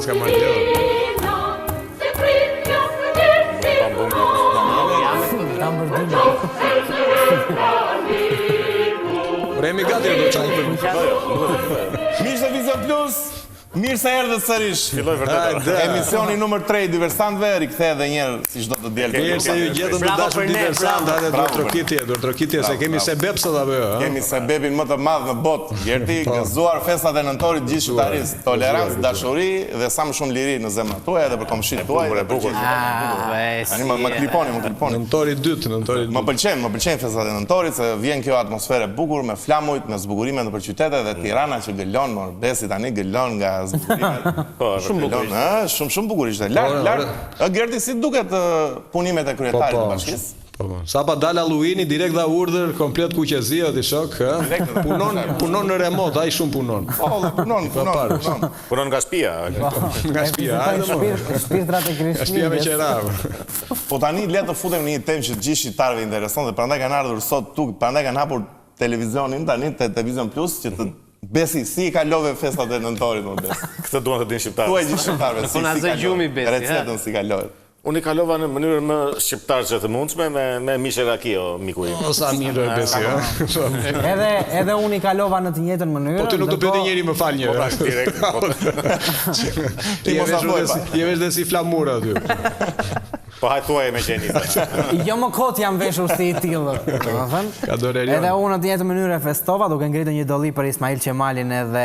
s'ka marrë gjë. Remi gati do çaj për Miq të Vision Plus, mirë se erdhët sërish. Filloi vërtet. Emisioni numër 3 diversantëve rikthehet edhe një herë siç do të diel. mirë se ju gjetën të dashur diversant, hajde duhet trokitje se kemi sebeb sot apo jo? Kemi sebebin më të madh në botë. Gjerti, gëzuar festat e nëntorit gjithë shqiptarisë. Tolerancë, dashuri dhe sa më shumë liri në zemrat tuaja dhe për komshitë tuaj. Tani më kliponi. Nëntori 2, Më pëlqen festat e nëntorit se vjen kjo atmosferë e bukur me flamujt, me zbukurime nëpër qytete dhe Tirana që gëlon, Morbesi tani gëlon nga shumë bukur. Shumë bukur ishte. Lart. Gerti si duket punimet e kryetarit të bashkisë? Sa pa dal Halluini direkt dha urdhër komplet kuqezia ti shok, punon në remot, ai shumë punon. Punon. Punon nga shtëpia. Nga shtëpia, shpirtrat e Krishtit. shtëpia me qerar. Po tani le të futem në një temë që gjithë shqiptarëve intereson dhe prandaj kanë ardhur sot tu, prandaj kanë hapur televizionin tani te Vision Plus që të Besi, si i kalove festat e nëntorit, më Besi? Këtë duan të dinë shqiptarët. Tu e gjithë shqiptarëve, si kalove, recetën si kalove. Unë i kalova në mënyrën më shqiptarë që të mundshme me mishe raki, o miku im. O sa mirë e Besi, Edhe unë i kalova në të njëjtën mënyrë. Po ti nuk të pyeti njëri më fal një. Je vesh dhe si flamur aty. Po hajtë thuaj me qeni. Jo më kot jam veshur si i tillë. Ka dorerion. Edhe unë në të njëjtën mënyrë e festova duke ngritur një dolli për Ismail Qemalin edhe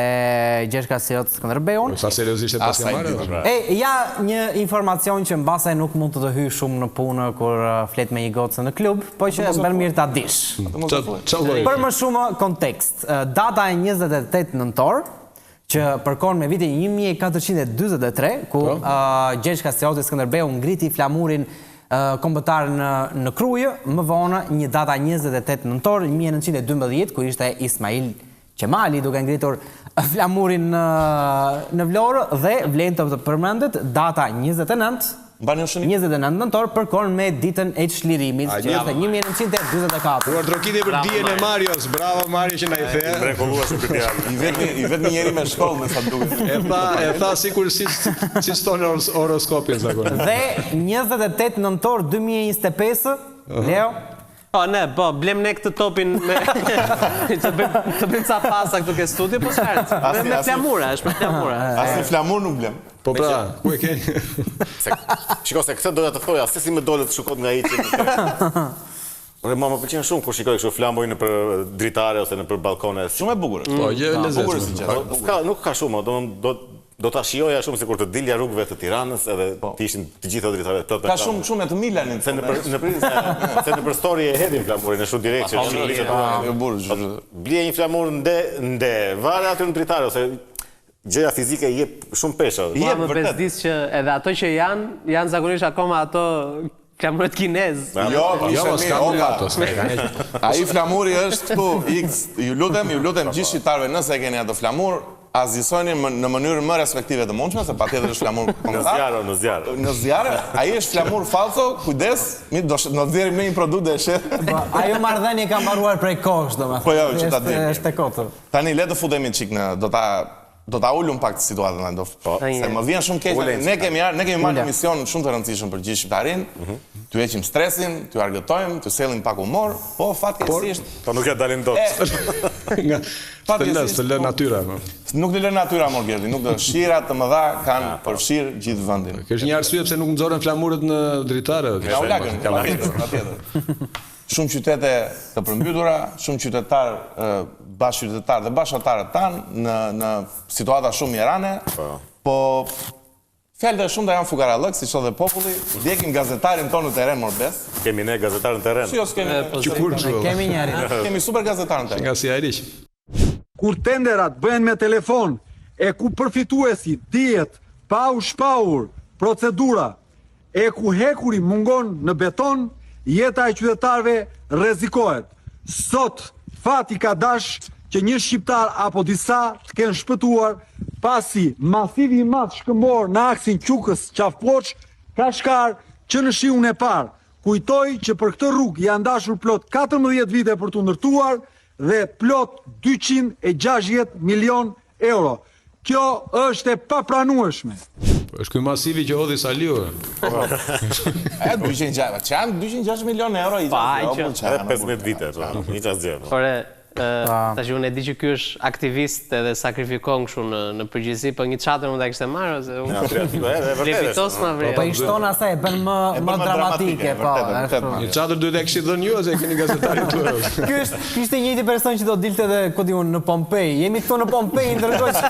Gjergj Kasiot Skënderbeun. Sa seriozisht e pas ka marrë? Ja një informacion që mbase nuk mund të hyj shumë në punë kur flet me një gocë në klub, po që bën mirë ta dish. Për më shumë kontekst, data e 28 nëntor, që përkon me vitin 1443, ku Gjergj Kasioti Skënderbeu ngriti flamurin kombëtar në Krujë, më vonë një data 28 nëntor 1912, ku ishte Ismail Qemali duke ngritur flamurin në Vlorë dhe vlen të përmendet data 29 nëntor përkon me ditën e çlirimit, që është 1924. Por trokitje për dijen e Marios, bravo Mario që na i the. Mrekulluar shumë këtë I vetëm njëri me shkollë me sa duket. E tha sikur si stonë horoskopin zakonisht. Dhe 28 nëntor 2025, Leo. Po, blem ne këtë topin të bëjmë ca pasa këtu ke studio, po s'fert. Me flamura, është me flamura. Asnjë flamur nuk blem. Po pra, ku e keni? Shiko se këtë doja të thoja, se si më dole të shukot nga iqi. Ma më pëlqen shumë kur shikoj kështu flamurin nëpër dritare ose nëpër balkone. Shumë e bukur. Po, gjë lezetshme. Nuk ka shumë, do ta shijoja shumë sikur të dilja rrugëve të Tiranës edhe të ishin të gjitha dritaret plot me flamur. Ka shumë e të Milanit. Se nëpër story e hedhin flamurin në shumë direkt që blie një flamur nde vare aty në dritare ose gjëja fizike jep shumë pesha. Ma më bezdis që edhe ato që janë zakonisht akoma ato flamuret kinez. Jo, s'ka ato. Ai flamuri është këtu X. Ju lutem gjithë shqiptarëve nëse e keni ato flamur, azisoni në mënyrën më respektive të mundshme, se patjetër është flamur kombëtar. Në zjarre. Ai është flamur falso, kujdes, do nxjerrim në një produkt dhe e shet. Ajo marrëdhënie ka mbaruar prej kohësh, domethënë. Po jo, që ta di. Është e kotur. Tani le të futemi çik në do ta ulum pak situatën do. Se më vjen shumë keq. Ne kemi marrë një mision shumë të rëndësishëm për gjithë shqiptarinë. T'u heqim stresin, t'u argëtojmë, t'u sellim pak humor, po fatkeqësisht. Po nuk ja dalin dot. Të lë natyra. Nuk të lë natyra Morgerti, nuk do shirat të mëdha kanë përfshirë gjithë vendin. Kjo është një arsye pse nuk nxorën flamurët në dritare. Ja u lagën, patjetër. Shumë qytete të përmbytura, shumë qytetarë, bashkëqytetarë dhe bashkëtarët tanë në situata shumë mirane, po fjalët e shumta janë fukarallëk, siç thotë populli, ndjekim gazetarin tonë në terren Morbes. Kemi ne gazetar në terren. Si kemi. Kemi njëri. Kemi super gazetar në terren. Nga si Airiq. Kur tenderat bëhen me telefon e ku përfituesi dihet pa u shpahur procedura e ku hekuri mungon në beton, jeta e qytetarëve rrezikohet. Sot fati ka dash që një shqiptar apo disa të kenë shpëtuar pasi masivi i madh shkëmbor në aksin Qukës-Qafpoç ka shkar që në shiun e parë. Kujtoj që për këtë rrugë janë dashur plot 14 vite për të ndërtuar dhe plot 260 milion euro. Kjo është e papranueshme. është ky masivi që hodhi Saliu. 206, që janë 206 milion euro i që. Edhe 15 vite, një qas gjë. Ore, tash unë e di që ky është aktivist edhe sakrifikon kështu në përgjithësi, po një çadër mund ta kishte marrë ose unë. Levitos ma vrej. Po i shton asaj e bën më dramatike, po. Një çadër duhet e kishit dhënë ju ose e keni gazetarin tuaj. Ky ishte i njëjti person që do dilte edhe ku diun në Pompej. Jemi këtu në Pompej, ndërkohë që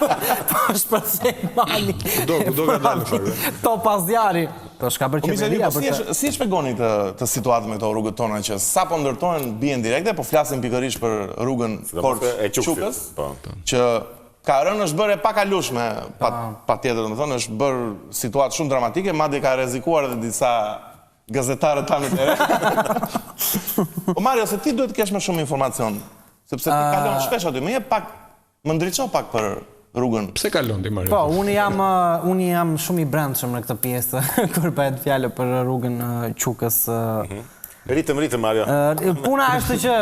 po shpresoj mali. Do ka dalë fakt. Top zjarri. Po shka për qeveria për të... Si shpjegoni të situatën me këto rrugët tona që sa po ndërtohen bien direkte, po flasim pikërisht për rrugën Korç-Çukës, që ka rënë është bërë e pakalueshme patjetër, domethënë është bërë situatë shumë dramatike, madje ka rrezikuar edhe disa gazetarë tanë të re. Po Mario, se ti duhet të kesh më shumë informacion, sepse ti kalon shpesh aty, më ndriço pak për rrugën. Pse kalon ti Mario? Po, unë jam shumë i brendshëm në këtë pjesë kur bëhet fjalë për rrugën Çukës. Ritëm Mario. Puna është që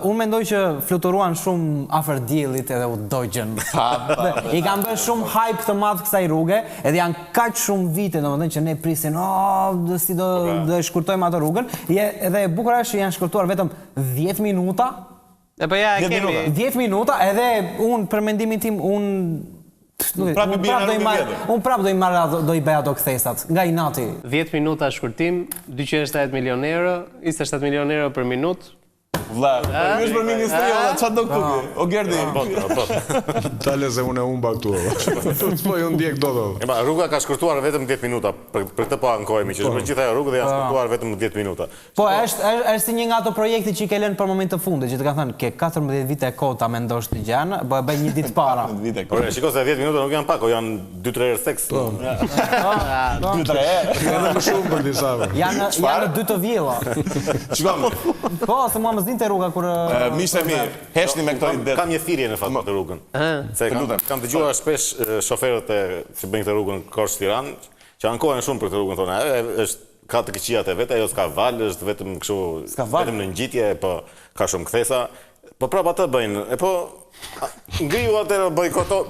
unë mendoj që fluturuan shumë afër diellit edhe u dogjen. I kanë bërë shumë hype të madh kësaj rruge, edhe janë kaq shumë vite domethënë që ne prisin, si do shkurtojmë atë rrugën. Edhe e bukur është që janë shkurtuar vetëm 10 minuta. E po ja, kemi 10 minuta, edhe unë për mendimin tim, unë prap do i bëj ato kthesat, nga inati. 10 minuta shkurtim, 270 milion euro, 27 milion euro për minutë. Vlla, ju është për ministri, çfarë do këtu? O Gerdi. Tale se unë e humba këtu. Po ju ndjek do. Rruga ka shkurtuar vetëm 10 minuta, për këtë po ankohemi, që është për gjitha rrugë dhe janë shkurtuar vetëm 10 minuta. Po, është si një nga ato projekte që i ke lënë për moment të fundit, që të ka thënë, ke 14 vite kohë ta mendosh të gjën, po e bëj një ditë para. Shiko se 10 minuta nuk janë pak, janë 2-3 herë seks. 2-3 herë. Edhe më shumë për disa. Janë 2 të vjella. Shikoj. Po, se mua më zinte rruga kur... Miqtë e mi, heshni me këto ide. Kam një thirrje në fakt për rrugën. Se kam dëgjuar shpesh shoferët që bëjnë këtë rrugën Korç-Tiranë, që ankohen shumë për këtë rrugën thonë, ka të këqijat e vet, ajo s'ka val, është vetëm kështu, vetëm në ngjitje, po ka shumë kthesa. Po prapë atë bëjnë, e po ngriu atë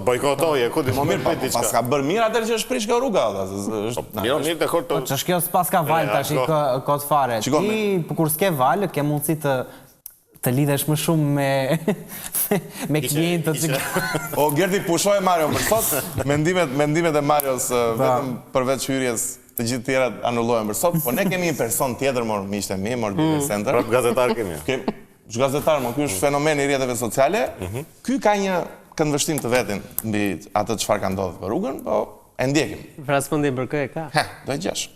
bojkotoje, ku di moment për diçka. Paska bërë mirë atë që është prish kjo rruga, mirë të korto. Po ç'është kjo s'pas ka val tash kot fare. Ti kur s'ke val, ke mundësi të lidhesh më shumë me klientët. O Gerdi, pushoj Mario për sot. Mendimet e Marios vetëm përveç hyrjes të gjithë tjerat anullohen për sot, po ne kemi një person tjetër, miqtë e mi, Diverse Center. Prap gazetar kemi. Gazetar, ky është fenomen i rrjeteve sociale. Ky ka një këndvështrim të vetin mbi atë çfarë ka ndodhur për rrugën, po e ndjekim. Raspondim për kë e ka. Do e gjesh.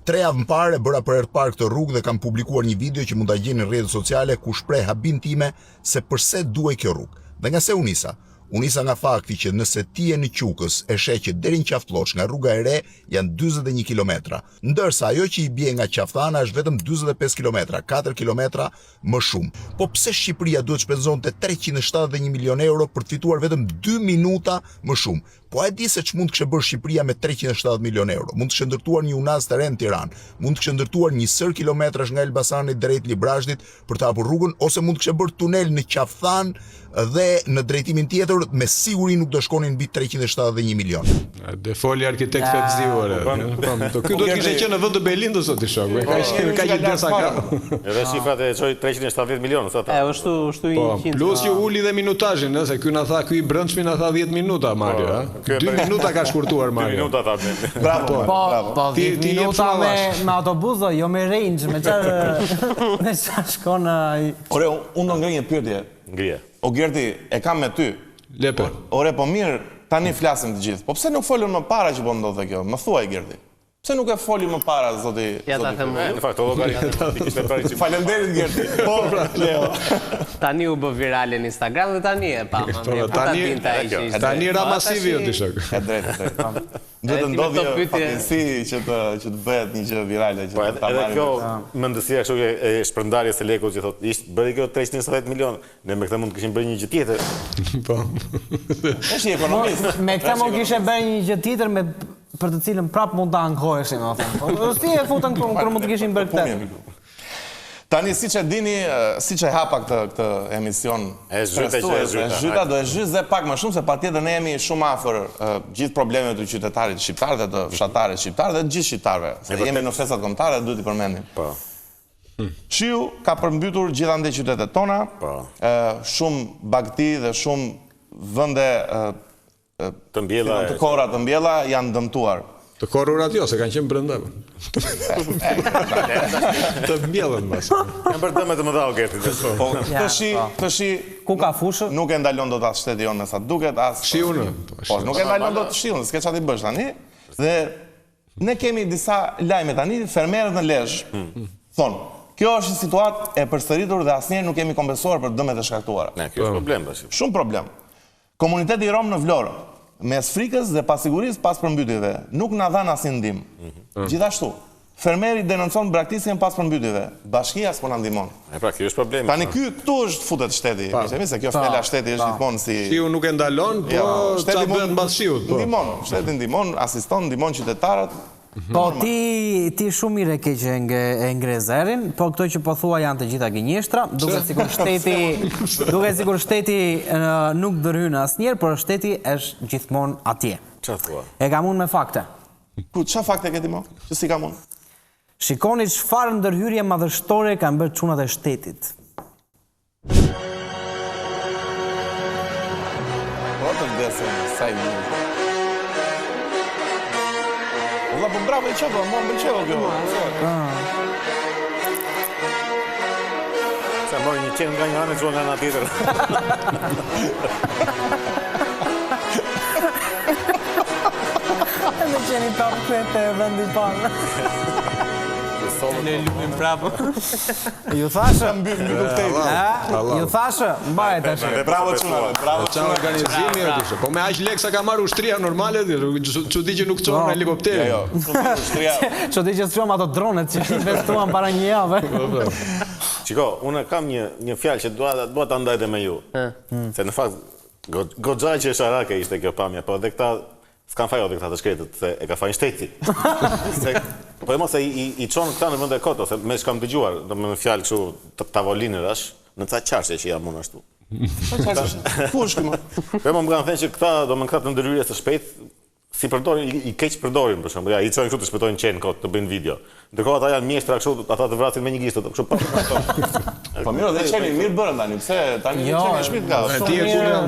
3 javë më parë bëra për herë të parë këtë rrugë dhe kam publikuar një video që mund ta gjeni në rrjetet sociale ku shpreh habin time se pse duaj kjo rrugë. Dhe nga se u nisa nga fakti që nëse ti je në Çukës e sheh që deri në Qaftlloç nga rruga e re janë 41 kilometra, ndërsa ajo që i bie nga Qafthana është vetëm 45 kilometra, 4 kilometra më shumë. Po pse Shqipëria duhet shpenzonte 371 milion euro për të fituar vetëm 2 minuta më shumë? Po e di se ç'mund të kishte bërë Shqipëria me 370 milion euro. Mund të kishte ndërtuar një unaz të re në Tiranë, mund të kishte ndërtuar një sër kilometrash nga Elbasani drejt Librazhdit për të hapur rrugën, ose mund të kishte bërë tunel në Qafthanë dhe në drejtimin tjetër, me siguri nuk do shkonin mbi 371 milion. Dhe foli arkitekt Fetziu. Ky do të kishte qenë në vend të Belindës sot i shok. Ka një desa ka. Edhe shifrat e çoi 370 milionë sot. Ashtu 100. Plus që uli dhe minutazhin, se ky na tha, ky i brendshmi na tha 10 minuta Mario, ha. 2 minuta ka shkurtuar Mario. 2 minuta tha. Bravo. Po 10 minuta me autobus, jo me range, me çfarë shkon ai. Ore, unë do ngrej një pyetje. Ngrije. O Gerdi, e kam me ty. Lepe. Ore, po mirë, tani flasim të gjithë. Po pse nuk folën më para që po ndodhte kjo? Më thuaj Gerdi. Pse nuk e foli më para zoti? Ja ta them. Në fakt, llogari. Faleminderit Gerdi. Po, Leo. Tani u bë virale në Instagram dhe tani e pa. Tani ra masivi o ti shok. E drejtë. Duhet të ndodhë fatkeqësi që të bëhet një gjë virale që ta marrim. Edhe kjo mendësia kështu e shpërndarjes së lekut që thotë, bëri kjo 370 milion, ne me këtë mund të kishim bërë një gjë tjetër. Po. Është një ekonomist. Me këtë mund kishte bërë një gjë tjetër për të cilën prap mund ta ankoheshim, do të thënë. Po si e futën kur mund të kishin bërë këtë. Tani, siç e dini, siç e hapa këtë emision, E zhyta. do e zhyt dhe pak më shumë, se patjetër ne jemi shumë afër gjithë problemeve të qytetarit shqiptar dhe të fshatarit shqiptar dhe të gjithë shqiptarëve. Se jemi në festat kombëtare, duhet i përmendim. Po. Shiu ka përmbytur gjithandej qytetet tona, shumë bagti dhe shumë vende Të mbjella. të kora të mbjella janë dëmtuar. Të korrurat jo, se kanë qenë brenda. Të mbjellën mas. Janë për dëme të mëdha o Gerti. Të shi Ku ka fushë? nuk e ndalon dot as shteti jonë me sa duket, as Shiun. Po, nuk e ndalon dot shiun, s'ke çfarë ti bësh tani. Dhe ne kemi disa lajme tani, fermerët në Lezhë thonë, kjo është një situatë e përsëritur dhe asnjëherë nuk kemi kompensuar për dëmet e shkaktuara. Ne, kjo është problem tash. Shumë problem. Komuniteti i Rom në Vlorë, mes frikës dhe pasigurisë pas përmbytjeve, nuk na dhan asnjë ndihmë. Gjithashtu, fermeri denoncon braktisjen pas përmbytjeve. Bashkia s'po na ndihmon. Pra, kjo është problemi. Tani këtu është futet shteti. Se kjo fjala shteti është gjithmonë si Shiu nuk e ndalon, po çfarë bëhet mbas shiut? ndihmon, shteti ndihmon, asiston, ndihmon qytetarët. Po ti shumë mirë e ke që e ngre zërin, po këto që po thua janë të gjitha gënjeshtra, duket sikur shteti nuk ndërhyn asnjëherë, por shteti është gjithmonë atje. Çfarë thua? E kam unë me fakte. Ku çfarë fakte ke ti mo? Që si kam unë? Shikoni çfarë ndërhyrje madhështore kanë bërë çunat e shtetit. Po të vdesin, sa i mirë. Valla, po bravo i qepo, mo më pëlqeu kjo. Se mori një qenë nga një anë e çuan nga ana tjetër. Në qeni top krete e vendi parë. Ne lumin prapë. Ju thashë? Ju thashë? Mbaj tash. Bravo çunave, bravo Qa organizimi o tishe? Po me aq leksa ka marrë ushtria normale, që di që nuk qonë helikopteri. Jo, ushtria. Që di që s'quam ato dronet që investuan para një jave. Qiko, unë kam një fjalë që dua ta ndajte me ju. Se në fakt, goxhaj që sharake ishte kjo pamja, po dhe këta s'kan fajo dhe këta të shkretët, se e ka fajnë shteti. Po e mos e i qonë këta në vënde koto, se me shkam dëgjuar, do me fjalë kështu tavolinër është, në ca qarshe që jam unë ashtu. Ku është këma? Po më kanë thënë që këta do më këta të ndërhyrje së shpejt, si përdorin, i keq përdorin për shembull. Ja, i çojnë kështu të shpëtojnë qenë kot të bëjnë video. Ndërkohë ata janë mjeshtra kështu, ata të vrasin me një gishtë, kështu pa. Po mirë, dhe qeni mirë bërën tani, pse tani qeni shpit ka.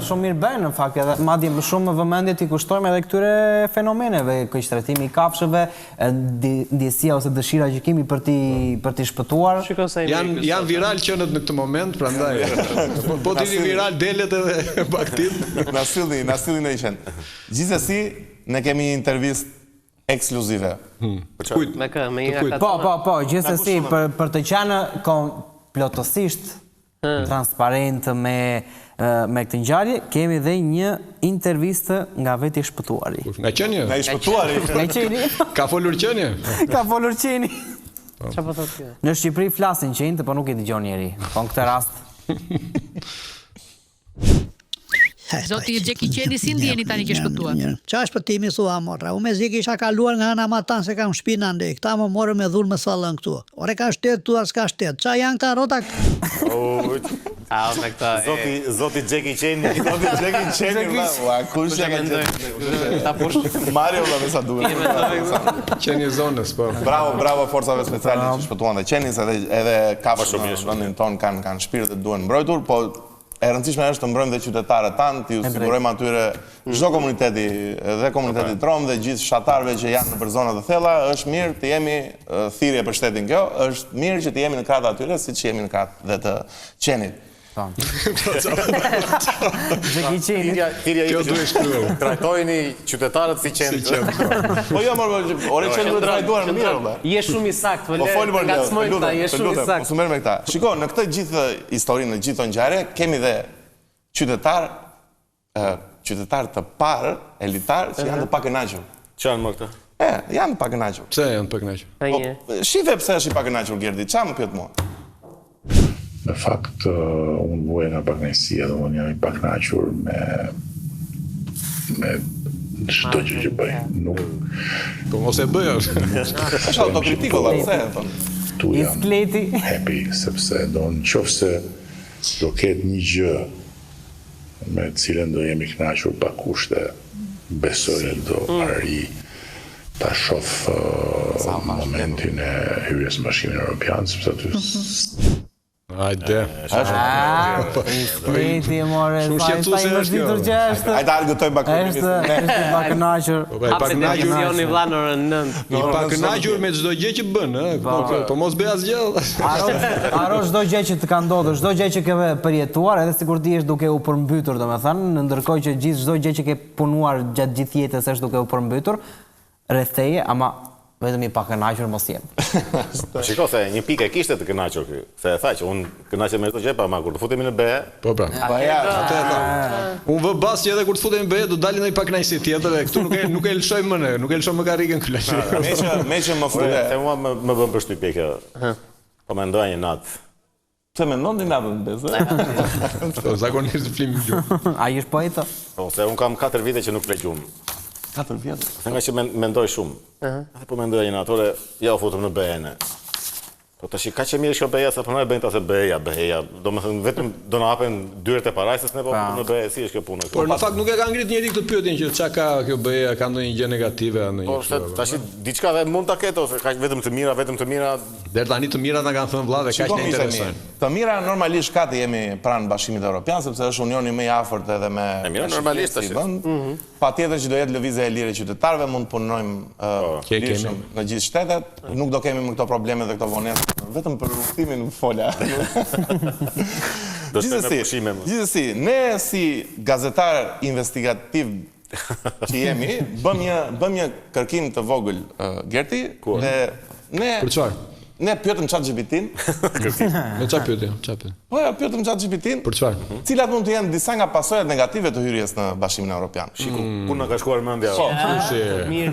Shumë mirë bërë në fakt, edhe madje më shumë vëmendje t'i kushtojmë edhe këtyre fenomeneve, keqtrajtimi i kafshëve, ndjesia ose dëshira që kemi për t'i shpëtuar. Janë viral qenët në këtë moment, prandaj. Po ti viral delet edhe baktit. Na sillni në qenë. Gjithsesi, ne kemi një intervistë ekskluzive. Kujt? Me kë, me një Po, gjithsesi për të qenë plotësisht transparent me këtë ngjarje, kemi dhe një intervistë nga veti shpëtuari. Nga qenie? Na i shpëtuari. Nga qeni? Ka folur qenie? Ka folur qeni. Çfarë po thotë kjo? Në Shqipëri flasin qenjtë, po nuk i dëgjon njeri. Po në këtë rast. Zoti Gjeki Qeni, si ndjeni tani që shpëtuat? Qa shpëtimi thua morra? U me zi kisha kaluar nga ana matan se kam shpina ndej. Këta më morë me dhurë me sallën këtu. Ore ka shtet, tu as ka shtet. Qa janë këta rotak? Me këta... Zoti Gjeki Qeni. Zoti Gjeki Qeni, ua, kush e ka qenë? Ta push. Mario vëlla me sa duhet. Qenie zonës, po. Bravo forcave speciale që shpëtuan dhe qenis, edhe kafshët në vendin ton kanë shpirt dhe duhen mbrojtur, po e rëndësishme është të mbrojmë dhe qytetarët tanë, t'ju sigurojmë atyre çdo komuniteti dhe komunitetit rom dhe gjithë fshatarëve që janë nëpër zonat e thella, është mirë të jemi thirrje për shtetin kjo, është mirë që të jemi në krahët atyre siç jemi në krahët dhe të qenit. Gjeki Qeni. Kjo duhet shkruar. Trajtojeni qytetarët si qenë. Po jo, ore qenë duhet trajtuar në mirë, vëlla. Je shumë i saktë, Po fol për ngacmojnë ta, je shumë i saktë. Mos u merr me këta. Shiko, në këtë gjithë historinë, në gjithë këto ngjarje, kemi dhe qytetar të parë, elitar, që janë të pakënaqur. Ç'janë më këta? Janë të pakënaqur. Pse janë të pakënaqur? Shife pse është i pakënaqur Gerdi, ç'a më pyet mua? Në fakt, unë vuaj nga pakënaqësia dhe unë jam i pakënaqur me çdo gjë që bëj. Po mos e bëj. Është autokritik valla, pse e thon? këtu jam happy, sepse do në qoftë se do ketë një gjë me cilën do jemi kënaqur pa kushte, besoj do arri ta shoh momentin e hyrjes në Bashkimin Evropian, sepse aty Hajde. Spleti e more, sa i vërditur që është. Hajde argëtoj Bakunimin. Është pa kënaqur. Hapet televisioni vlla në orën 9. I pa kënaqur me çdo gjë që bën, po mos bëj asgjë. Haro çdo gjë që të ka ndodhur, çdo gjë që ke përjetuar, edhe sikur ti je duke u përmbytur, domethënë, ndërkohë që gjithë çdo gjë që ke punuar gjatë gjithë jetës është duke u përmbytur rreth teje, ama vetëm i pa kënaqur mos jem. Shiko se një pikë e kishte të kënaqur ky. Se e tha që unë kënaqem me çdo gjë, pa kur të futemi në be. Po pra. Unë vë bas që edhe kur të futemi në be do dalin ai pa kënaqësi tjetër dhe këtu nuk e lëshoj më ne, nuk e lëshoj më karrikën këtu. Me që më fute. Se mua më bën përshtypje kjo. Po mendoja një natë. Pse mendon ti natën bezë? Zakonisht flim gjuhë. Ai është poeta? Po se unë kam 4 vite që nuk fle gjumë. 4 vjet. Se nga që mendoj shumë. Po mendoja një natë, ja u futëm në BN. Po tash ka që mirë kjo beja se po na e bëjnë ta se beja. Domethënë vetëm do na hapen dyert e parajsës ne po në beja si është kjo punë. Por në fakt nuk e ka ngrit njëri këtë pyetjen që çka ka kjo beja, ka ndonjë gjë negative ndonjë. Po tash diçka mund ta ketë ose ka vetëm të mira. Deri tani të mirat na kanë thënë vëlla dhe kaq ne interesojnë. Të mira normalisht ka të jemi pranë Bashkimit Evropian sepse është unioni më i afërt edhe me mira normalisht tash. Patjetër që do jetë lëvizje e lirë e qytetarëve, mund të punojmë lirshëm në gjithë shtetet, nuk do kemi më këto probleme dhe këto vonesë. Vetëm për rrugtimin në fola. Gjithsesi, ne si gazetar investigativ që jemi, bëm një kërkim të vogël, Gerti, dhe ne... Për çfarë? Ne pyetëm ChatGPT-n. Me çfarë pyetëm? Po ja, pyetëm ChatGPT-n. Për çfarë? Cilat mund të jenë disa nga pasojat negative të hyrjes në Bashkimin Evropian. Shiku, ku na ka shkuar mendja.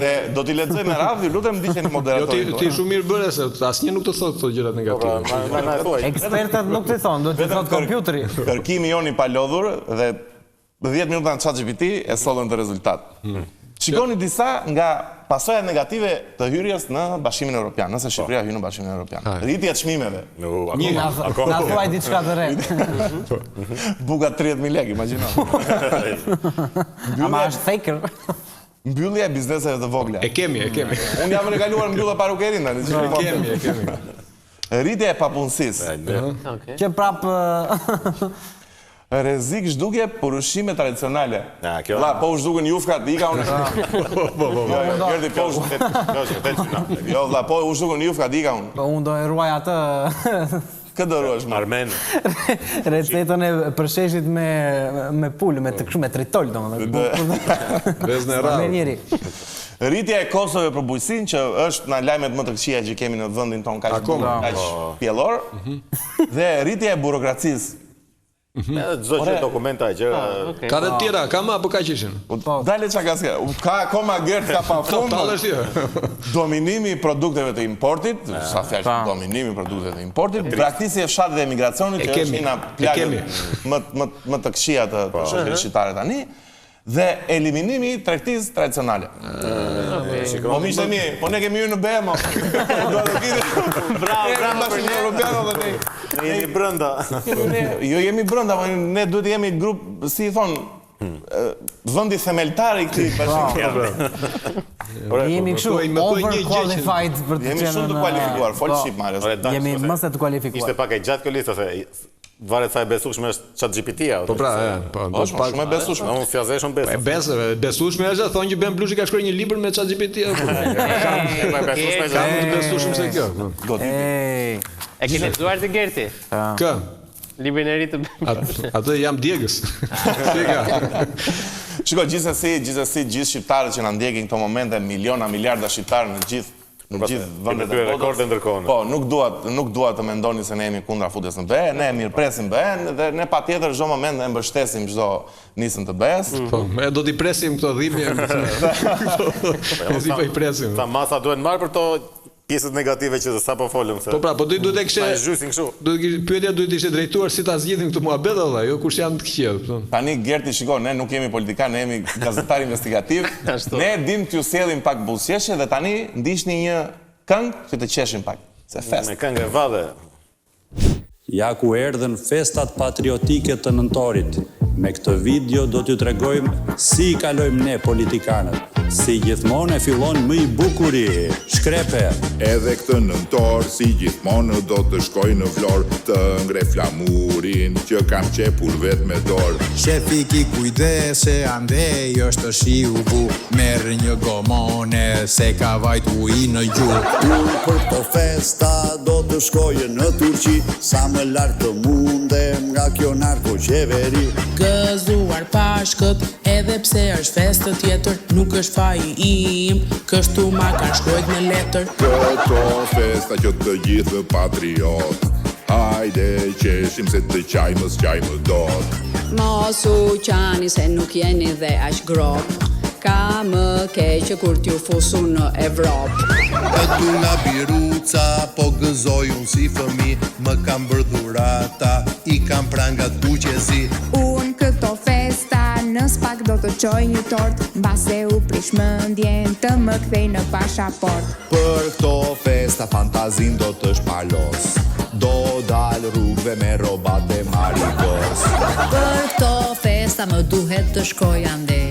Dhe do t'i lexoj me radhë, ju lutem ndiqeni moderatorët. Jo ti shumë mirë bëre se asnjë nuk të thotë këto gjërat negative. Ekspertët nuk të thonë, do të thotë kompjuteri. Kërkimi jon i palodhur dhe 10 minuta në ChatGPT e sollën të rezultat. Shikoni disa nga pasojat negative të hyrjes në Bashkimin Evropian, nëse Shqipëria hyn në Bashkimin Evropian. Rritja e çmimeve. Na thuaj diçka të re. Buka 30.000 lekë, imagjino. Ama është faker. Mbyllja e bizneseve të vogla. E kemi. Unë jam regaluar mbyllë parukerin tani. E kemi. Rritja e papunësisë. Që prapë rrezik zhdukje për ushqime tradicionale. Kjo. Vlla, po u zhdukën jufkat, ika unë. Jo, vlla, po u zhdukën jufkat, ika unë. Po unë do e ruaj atë. Këtë do ruash më? Armen. Recetën e përsheshit me pulë, me tritol, domethënë. Veznë rradh. Rritja e kostove për bujqësinë, që është nga lajmet më të këqija që kemi në vendin tonë kaq pjellor, dhe rritja e burokracisë. Çdo gjë dokumenta e gjëra. Ka dhe tjera, ka më apo kaq ishin? Dale çka ka. Ka akoma Gert ka pafund. Dominimi i produkteve të importit, sa fjalë dominimi i produkteve të importit, braktisja e fshatit dhe emigracionit, që është një plagë më të këqija të shoqërisë shqiptare tani. Dhe eliminimi i tregtisë tradicionale. Po miqtë mi, po ne kemi hyrë në BE, mo. Do të kemi. Bravo për Europianët dhe ne. Ne jemi brenda. Jo jemi brenda, po ne duhet të jemi grup, si i thon, vendi themeltar i këtij bashkimi. Jemi kështu overqualified për të qenë. Jemi shumë të kualifikuar, fol shqip Marius. Jemi më se të kualifikuar. Ishte pak e gjatë kjo lista se varet sa e besueshme është ChatGPT-ja. Po pra, po shumë e besueshme. Unë fjazeshëm besoj. Besueshme është, thonë që Ben Blushi ka shkruar një libër me ChatGPT. Ka më të besueshëm se kjo. E ke lexuar të Gerti? Kë? Librin e ri të Ben. Atë jam djegës. Shiko, gjithsesi gjithë shqiptarët që na ndjekin këto momente, miliarda shqiptarë në gjithë vendet e botës. Po, nuk dua të mendoni se ne jemi kundra futjes në BE, ne mirëpresim BE-n dhe ne patjetër çdo moment e mbështesim çdo nisën të BE-s. Po, do t'i presim këto dhimbje. Si po i presim. Sa masa duhet marrë për to pjesët negative që sa po folëm se. Po pra, po duhet të kishte. Zhysin kështu. Pyetja duhet të ishte drejtuar si ta zgjidhim këtë muhabet valla, jo kush janë të këqij. Tani Gerti shiko, ne nuk jemi politikan, ne jemi gazetar investigativ. Ne dim t'ju sjellim pak buzëqeshje dhe tani ndiqni një këngë që të qeshim pak. Se fest. Me këngë e vadhe. Ja ku erdhen festat patriotike të nëntorit. Me këtë video do t'ju tregojmë si i kalojmë ne politikanët. Si gjithmonë e fillon më i bukuri. Shkrepe. Edhe këtë nëntor, si gjithmonë do të shkoj në Vlorë, të ngre flamurin që kam qepur vet me dorë. Shefi ki kujdese, andej është shiu bu, merr një gomone se ka vajt uji në gjuhë. Unë për këto festa do të shkojë në Turqi, sa më lartë të mundem nga kjo narko-qeveri. Gëzuar pashkët, edhe pse është festë tjetër, nuk është faji im, kështu ma kanë shkruajt në letër. Këto festa që të gjithë patriot, hajde qeshim se të qajmë dot. Mos u qani se nuk jeni dhe aq grop, ka më keqë kur t'ju fusu në Evropë. E tu nga biruca, po gëzoj unë si fëmi, më kam bërë i kam prangat buqezi. Unë këto festa, në spak do të qoj një tort, mbase u prish mendjen të më kthej në pashaport. Për këto festa fantazin do të shpalos, do dal rrugve me robat e marikos. Për këto festa më duhet të shkoj andej,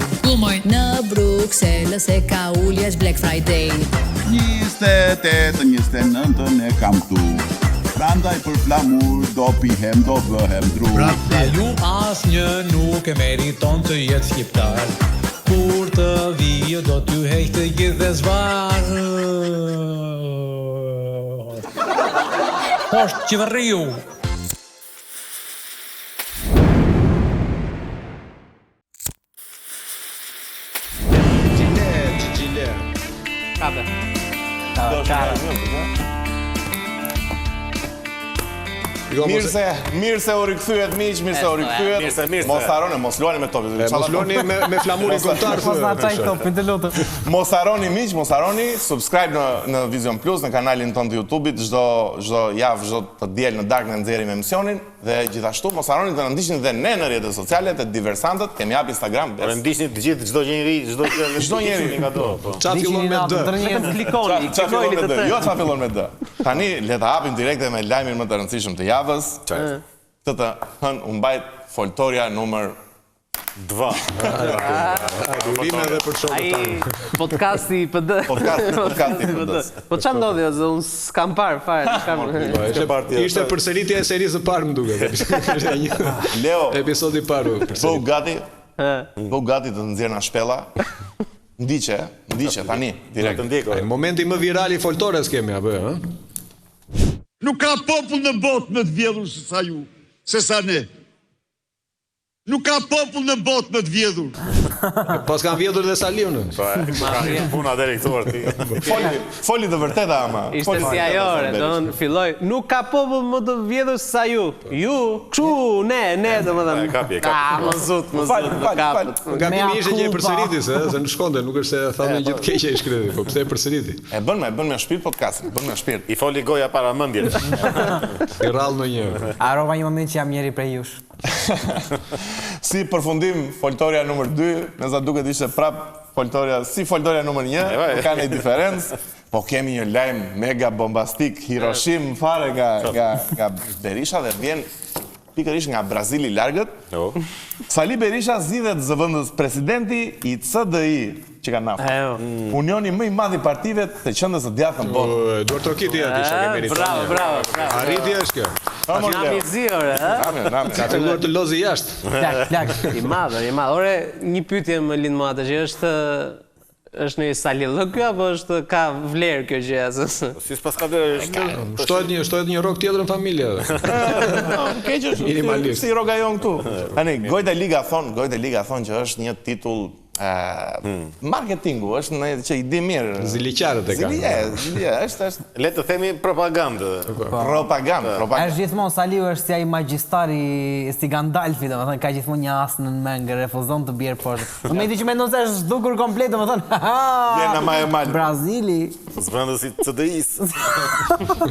në Bruxelles se ka uljes Black Friday. 28-29 e kam tu, prandaj për flamur do pihem, do bëhem dru. Pra ju asnjë nuk e meriton të jetë shqiptar, kur të vijë do t'ju heq të gjithë dhe zvarë. Poshtë qeveriu. Mirë se u rikëthyet miq, mirë se u rikëthyet. Mos haroni, mos luani me topin. Mos luani me flamurin kombëtar. Mos na çaj topin, të lutem. Mos haroni miq, mos haroni, subscribe në Vision Plus, në kanalin tonë të YouTube-it, çdo javë, çdo të diel në darkë në nxjerrim emisionin dhe gjithashtu mos haroni të na ndiqni dhe ne në rrjetet sociale të diversantët, kemi hap Instagram. Ne ndiqni të gjithë çdo njeri, çdo njeri nga do. Çfarë fillon me D? Vetëm klikoni të të. Jo çfarë fillon me D. Tani le ta hapim direkte me lajmin më të rëndësishëm të javës. Të hën u mbajt foltoria numër 2. Urime edhe për shokët tanë. Podcasti i PD. Podcasti i PD. Po çfarë ndodhi ose unë s'kam parë fare. Ishte përsëritja e serisë së parë më duket. Leo, episodi i parë. Po gati të nxjerrna shpella. Ndiqe tani direkt. Momenti më viral i foltores kemi apo, ë? Nuk ka popull në botë më të vjedhur se sa ju, se sa ne. Nuk ka popull në botë më të vjedhur. Pas kanë vjedhur dhe Saliun. Puna deri këtu ti. Foli të vërteta ama. Ishte si ajo, don filloi. Nuk ka popull më të vjedhur se sa ju. Ju, kshu, ne domethënë. Kapi. Më zot. Gabimi ishte që e përsëriti se nuk shkonte, nuk është se thamë gjithë keqe i shkreti, po pse e përsëriti? E bën me shpirt podcastin, bën me shpirt. I foli goja para mendjes. I rrall në një. Arova një moment që jam njeri prej jush. Si përfundim foltoria numër 2, nësa duket ishte prap foltoria, si foltoria numër 1, ka një diferencë, po kemi një lajm mega bombastik, Hiroshim fare nga Berisha dhe vjen pikërisht nga Brazili largët. Sali Berisha zgjidhet zëvendës presidenti i CDI që ka naftë. Unioni më i madh i partive të qendrës së djathtë në botë. Duar trokiti aty isha ke meriton. Bravo. Arriti është kjo. Nami ziore, ha? Ka filluar të lozi jashtë. Plak. I madh. Ore, një pyetje më lind mua atë që është një salillë kjo apo është ka vlerë kjo gjë? Si s'pas ka vlerë. Shtohet një rrok tjetër në familje. Keq është si rroga jon këtu. Tani Gojda Liga thon që është një titull marketingu, është në që i di mirë. Ziliqarët e kanë. Është le të themi propagandë. Propagandë. Është gjithmonë Saliu është si ai magjistari si Gandalfi, domethënë ka gjithmonë një as në mengë, refuzon të bjerë poshtë. Më di që mendon se është zgjuar komplet, domethënë. Jena më e mal. Brazili. Zbrëndësi CDI-s.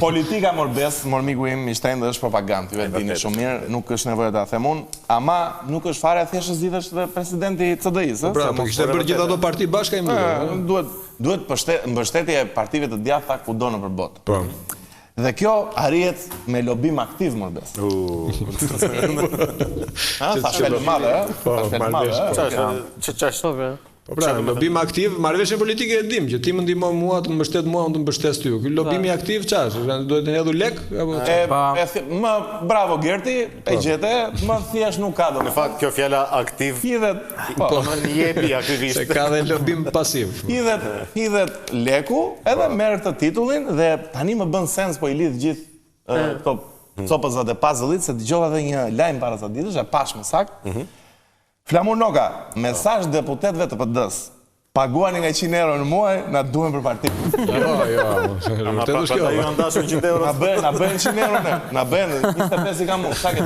Politika mor miku im i shtrenjtë është propagandë, ju e dini shumë mirë, nuk është nevojë ta them unë, ama nuk është fare thjesht zgjidhesh dhe presidenti i CDI-s, ëh. Po kishte bërë gjithë ato parti bashkë më. Duhet mbështetje e partive të djathta kudo nëpër botë. Po. Dhe kjo arrihet me lobim aktiv, më bes. Tha shpelë madhe, Po pra, lobim aktiv, marrëveshje politike e dim, që ti më ndihmo mua, të më mbështet mua, unë të mbështes ty. Ky lobimi aktiv ç'është? Duhet të hedhur lek apo më bravo Gerti, e gjete, më thjesht nuk ka Në fakt kjo fjala aktiv po më jepi aktivist. Se ka dhe lobim pasiv. Hidhet leku, edhe merr këtë titullin dhe tani më bën sens po I lidh gjithë këto copëzat e puzzle-it, se dëgjova edhe një lajm para sa ditësh, e pash më saktë. Flamur Noka, mesazh deputetëve të PD-s. Paguani nga 100 euro në muaj, na duhen për partitë. Vërtet është kjo. Na dashur 100 euro. Na bën 100 euro ne. Na bën 25 I kam unë. Sa ke?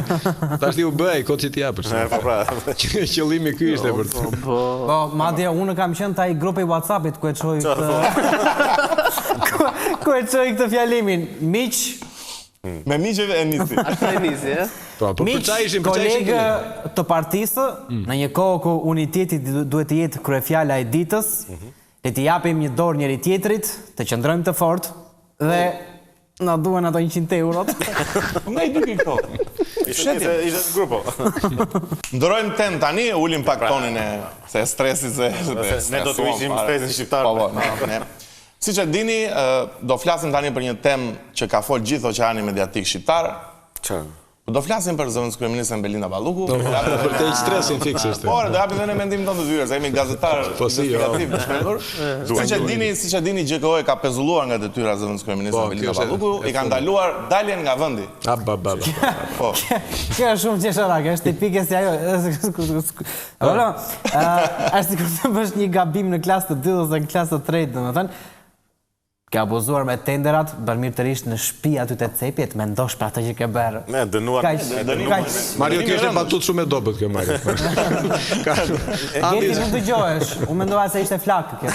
Tash ti u bëj kot që ti japësh. Po pra. Qëllimi ky ishte për të. Po, madje unë kam qenë taj grupi WhatsApp-it ku e çoj këtë fjalimin. Miq me miqeve e nisi. Atë e nisi, Miq, kolegë të partisë, në një kohë ku uniteti duhet të jetë kryefjala e ditës, le t'i japim një dorë njëri tjetrit, të qëndrojmë të fortë dhe na duhen ato 100 eurot. Ne I duki këto. Ishte grupo. Ndërojmë temë tani, ulim pak tonin se stresit se ne do të ishim stresin shqiptar. Siç e dini, do flasim tani për një temë që ka folë gjithë oqeani mediatik shqiptar. Do flasim për zëvendës kryeministren Belinda Balluku. Për të stresin fiks është. Por, do japim edhe mendimin tonë të dyre, se jemi gazetar investigativ të shpendur. Siç e dini, GKO ka pezulluar nga detyra zëvendës kryeministren Belinda Balluku, I ka ndaluar daljen nga vendi. Po. Kjo është shumë qesharake, është tipike si ajo. Është sikur të bësh një gabim në klasë të 2 ose në klasë të 3, domethënë. Ka abuzuar me tenderat, bërmirëtërisht në shtëpi aty te cepjet, mendosh për atë që ke bërë. Me dënuar. Mario ti ishte batut shumë e dobët kjo Mario. Gjeti nuk dëgjohesh, unë mendova se ishte flak kjo.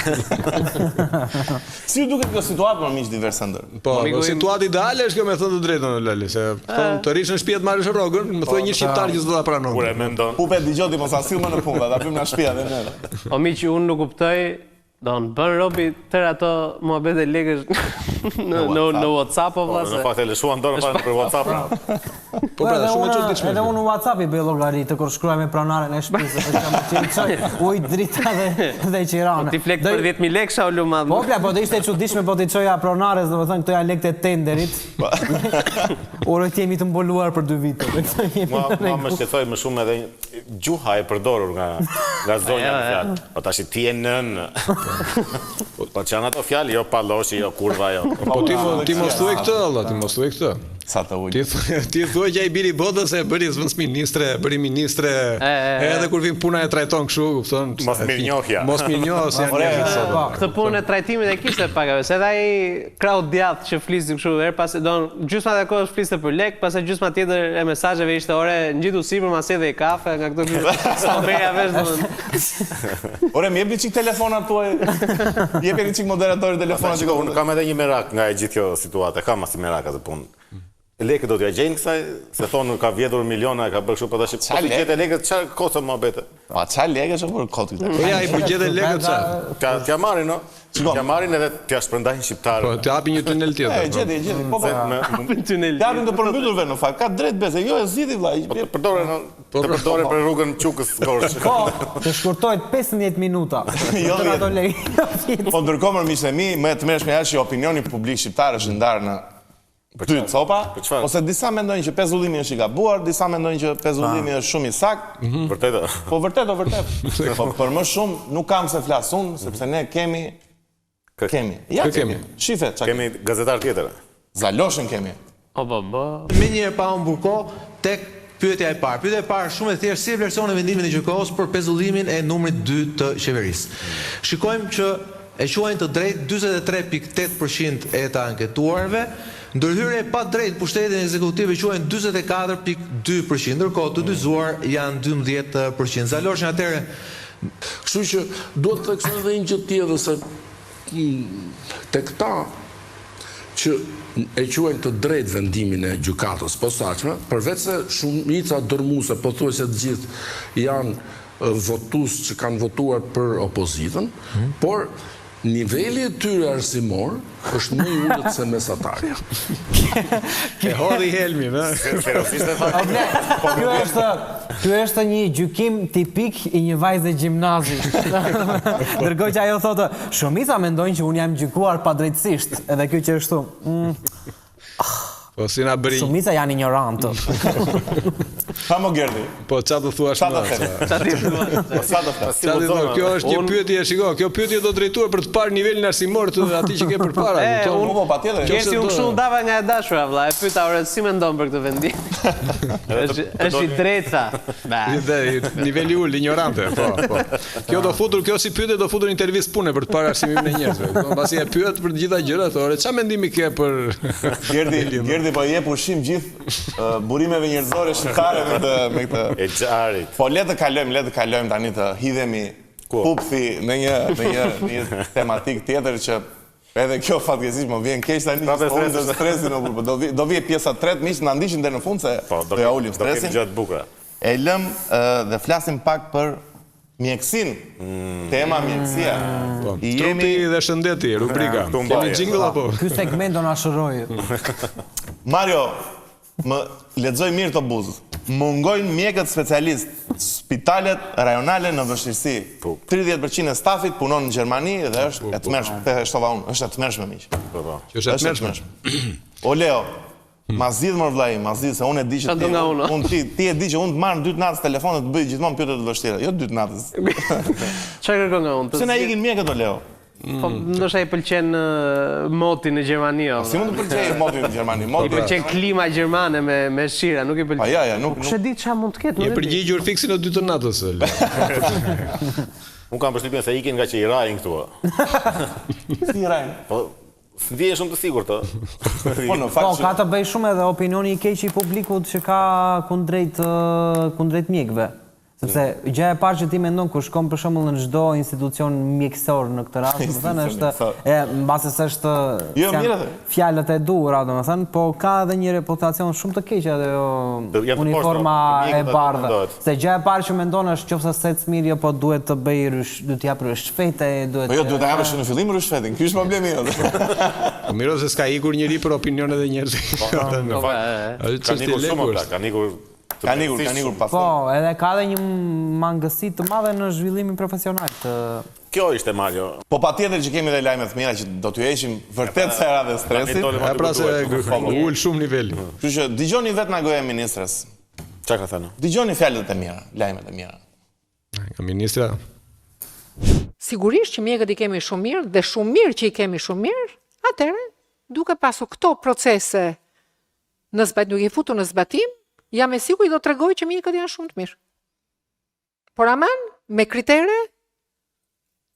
Si ju duket kjo situatë për miq diversëndër? Po, situatë ideale është kjo me thënë të drejtën Lali, se të rish në shtëpi të marrësh rrogën, më thuaj një shqiptar që s'do ta pranon. Kur e mendon. Pupe dëgjoti mos asil më në punë, ta bëjmë në shtëpi atë ne. O miq, unë nuk kuptoj. Don bën Robi tërë ato muhabet e lekësh në WhatsApp o vllazë. Në fakt e lëshuan dorën fare për WhatsApp. Po pra, shumë çuditshme. Edhe unë në WhatsApp I bëj llogari të kur shkruaj me pronaren e shtëpisë, për çfarë të çoj ujë drita dhe qirana. Ti flek për 10.000 lekë sa u lumad. Po pra, po do ishte çuditshme po ti çoja pronares, domethënë këto janë lekët e tenderit. Ora ti jemi të mbuluar për 2 vite. Ma më shqetësoi më shumë edhe gjuha e përdorur nga zonja në fjalë. Po tash ti je nën. Po që janë ato fjallë, jo paloshi, jo kurva, jo. Po ti mos thuaj këtë, Allah, ti mos thuaj këtë. Sa të ujtë. Ti thuaj që ai biri botës e bëri zëvendësministre, bëri ministre, edhe kur vin puna e trajton kështu, kupton? Mos mirënjohja. Mos mirënjohës janë. Këtë punë e trajtimit e kishte pak, se edhe ai krau djath që fliste kështu, her pas don gjysma e kohës fliste për lek, pastaj gjysma tjetër e mesazheve ishte ore ngjitu sipër mas edhe I kafe nga këto sa bëja vesh domethënë. Ore më jepni çik telefonat tuaj. Jepni çik moderatorë telefonat që unë kam edhe një merak nga e gjithë kjo situatë, kam as merak atë punë. Lekët do t'ja gjejnë kësaj, se thonë ka vjedhur miliona, ka bërë kështu për tash. Po gjete lekët çfarë kosto mohbete? Pa çfarë lekë është për kot këta? Po ja I bugjete lekët çfarë? T'ja marrin, no? T'ja marrin edhe t'ja shpërndajnë shqiptarët. Po t'japin një tunel tjetër. Gjeti. Po. Tunel. T'japin të përmbyturve në fakt. Ka drejt bese, jo e zgjidhi vllai. Përdore për rrugën Çukës Korçë. Po, të shkurtohet 15 minuta. Jo ato lekë. Po ndërkohë më miqtë mi, më të mërshme është që opinioni publik shqiptar është ndarë në dy copa, ose disa mendojnë që pezullimi është I gabuar, disa mendojnë që pezullimi është shumë I saktë. Vërtet. Po vërtet. Po për më shumë nuk kam se flas unë, sepse ne kemi. Ja kemi. Shife, çka kemi gazetar tjetër. Zaloshën kemi. Me një pa humbur kohë tek pyetja e parë. Pyetja e parë shumë e thjeshtë, si e vlerëson vendimin e GKO-s për pezullimin e numrit 2 të qeverisë. Shikojmë që e quajnë të drejtë 43.8% e të anketuarve, ndërhyrje pa drejt pushtetin ekzekutiv e quajnë 44.2%, ndërkohë të dyzuar janë 12%. Zaloshin atëre. Kështu që duhet të theksoj edhe një gjë tjetër se tek ta që e quajnë të drejt vendimin e gjykatës posaçme, përveç se shumica dërmuese pothuajse të gjithë janë votues që kanë votuar për opozitën, por niveli e tyre arsimor është më i ulët se mesatarja. E hodhi helmin, Ky është një gjykim tipik i një vajze gjimnazi. Ndërkohë që ajo thotë, shumica mendojnë që unë jam gjykuar padrejtësisht, edhe kjo që është Po si na bëri. Shumica janë ignorantë. Pa më Gerdi. Po çfarë do thuash më? Kjo është një pyetje, shiko, kjo pyetje do drejtuar për të parë nivelin arsimor të atij që ke përpara. Po patjetër. Gjesi unë kështu ndava nga e dashura vëlla, e pyeta ore si mendon për këtë vendim. Është i drejta. Niveli ul, ignorante, po. Kjo do futur, kjo si pyetje do futur intervistë pune për të parë arsimimin e njerëzve. Mbasi e pyet për të gjitha gjërat, ore, çfarë mendimi ke për Gerdi po jep ushqim gjithë burimeve njerëzore shqiptare me këtë. E xharit. Po le të kalojmë tani të hidhemi pupthi në një tematik tjetër që edhe kjo fatkeqësisht më vjen keq tani. Po stresin do vi pjesa 3 miq na ndiqin deri në fund se do ja ulim stresin. Do kemi bukura. E lëm dhe flasim pak për mjekësin, tema mjekësia. Trupi dhe shëndeti, rubrika. Kemi jingle apo? Ky segment do na shërojë. Mario, më lexoj mirë të buzë. Mungojnë mjekët specialist, spitalet rajonale në vështirësi. 30% e stafit punon në Gjermani dhe është e tmerrshme. Te shtova unë, është e tmerrshme miq. Që është e tmerrshme. O Leo, ma zgjidh më vllai, ma zgjidh se unë e di që ti e di që unë të marr 2 natës telefonë të bëj gjithmonë pyetje të vështira, jo 2 natës. Çfarë kërkon nga unë? Pse na ikin mjekët o Leo? Po ndoshta i pëlqen moti në Gjermani. Si mund të pëlqejë moti në Gjermani? I pëlqen klima gjermane me shira, nuk i pëlqen. Ja, nuk. Kush e di çfarë mund të ketë? Je përgjigjur fiksin në 2 të natës. Unë kam përshtypjen se ikin nga që i rajnë këtu. Si i rajnë? Po ndjen shumë të sigurt ë. Po në fakt ka të bëjë shumë edhe opinioni i keq i publikut që ka kundrejt mjekëve. Sepse gjëja e parë që ti mendon kur shkon për shembull në çdo institucion mjekësor në këtë rast, domethënë është mbase s'është fjalët e duhura, domethënë, po ka edhe një reputacion shumë të keq ajo uniforma e bardhë. Se gjëja e parë që mendon është nëse secë mirë po duhet të bëj duhet të jap rishfete, duhet. Po jo, duhet ta japësh në fillim rishfetin. Ky është problemi jot. Po mirë se s'ka ikur njëri për opinionet e njerëzve. Ka nikur pas. Po, edhe ka edhe një mangësi të madhe në zhvillimin profesional të. Kjo ishte Mario. Po patjetër që kemi edhe lajme të mira që do t'ju heqim vërtet se era dhe stresit. Pra se ul shumë niveli. Kështu që dëgjoni vetë nga goja e ministres. Çka ka thënë? Dëgjoni fjalët e mira, lajmet e mira. Nga ministra. Sigurisht që mjekët i kemi shumë mirë dhe shumë mirë që i kemi shumë mirë, atëherë duke pasur këto procese duke i futur në zbatim, jam e sigurt do t'rregoj që mjekët janë shumë të mirë. Por aman me kritere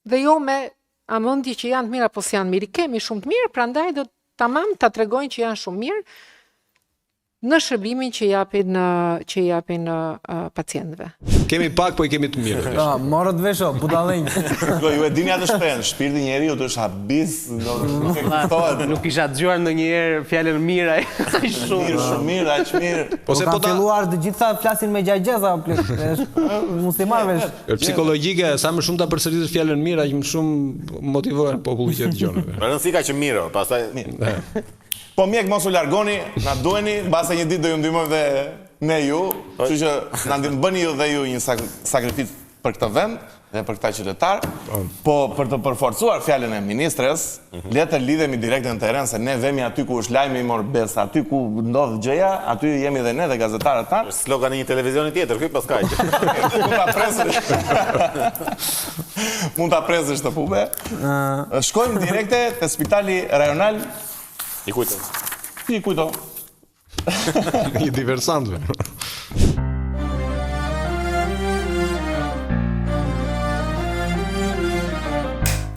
dhe jo me amendje që janë të mirë apo s'janë mirë. Kemi shumë të mirë, prandaj do tamam ta tregojnë që janë shumë mirë në shërbimin që japin pacientëve. Kemi pak, po i kemi të mirë. Morët vesho, budallënj. Ju e dini atë shprehjen, shpirti i njeriu është habis, nuk ekzistohet. Nuk kisha dëgjuar ndonjëherë fjalën mirë ai shumë mirë, aq mirë. Po se po filluar të gjitha flasin me gjagjeza, mos i marr vesh. Psikologjike, sa më shumë ta përsërisësh fjalën mirë, aq më shumë motivohen populli që dëgjon. Rëndësika që mirë, pastaj Po mjek mos u largoni, na duheni, mbase një ditë do ju ndihmojmë dhe ne ju, kështu që na bëni ju dhe ju një sakrificë për këtë vend dhe për këta qytetar. Po për të përforcuar fjalën e ministres, le të lidhemi direkt në terren se ne vemi aty ku është lajmi i morbes, aty ku ndodh gjëja, aty jemi dhe ne dhe gazetarët tanë. Slogani një televizioni tjetër, ky pas kaq. Mund ta presësh të pube. Shkojmë direkte te spitali rajonal. I kujto. I diversantëve.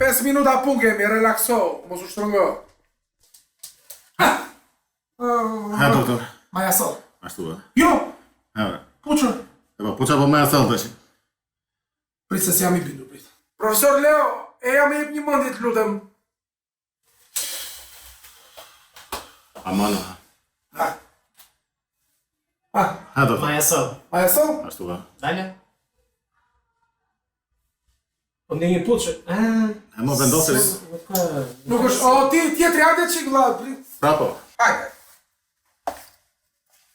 5 minuta pun kemi, relakso, mos u shtrëngo. Ha, doktor. Maja sot. Ashtu e? Jo! Ha, Puqë. Puqa po maja sot është. Prit se si jam i bindur, prit. Profesor Leo, e jam e jep një mendje të lutem. Amano. Ha, doktor. Maja sot. Ashtu e? Dalje. Po ndje një puqë. Më vendosë. Nuk është, o ti tjetri hajde çik vlla. Prapo. Hajde.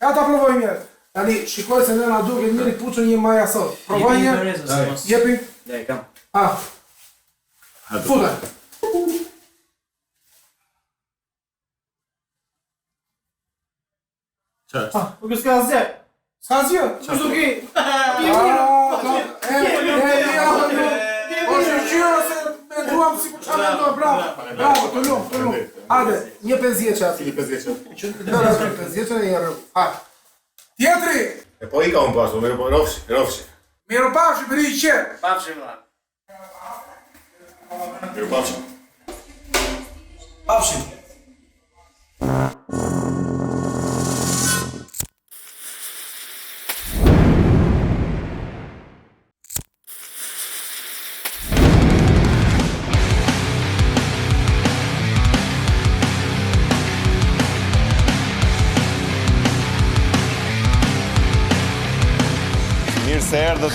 Ja ta provoj mirë. Tani shikoj se nëna duket mirë puçën një maja sot. Provoj një. Jepi. Ja, kam. Futa. Çfarë? Nuk s'ka asgjë. S'ka asgjë. Ç'është duke? Po shqyrë se me duam si po çfarë do, bravo. Bravo, të lum. Hajde, një 50 aty. Një 50. Nëna 50 e erë. Tjetri. E po i ka unë pasu, mirë po rofshi. Mirë pafshi, bëri i qetë. Pafshi, vëlla. Mirë pafshi. Pafshi.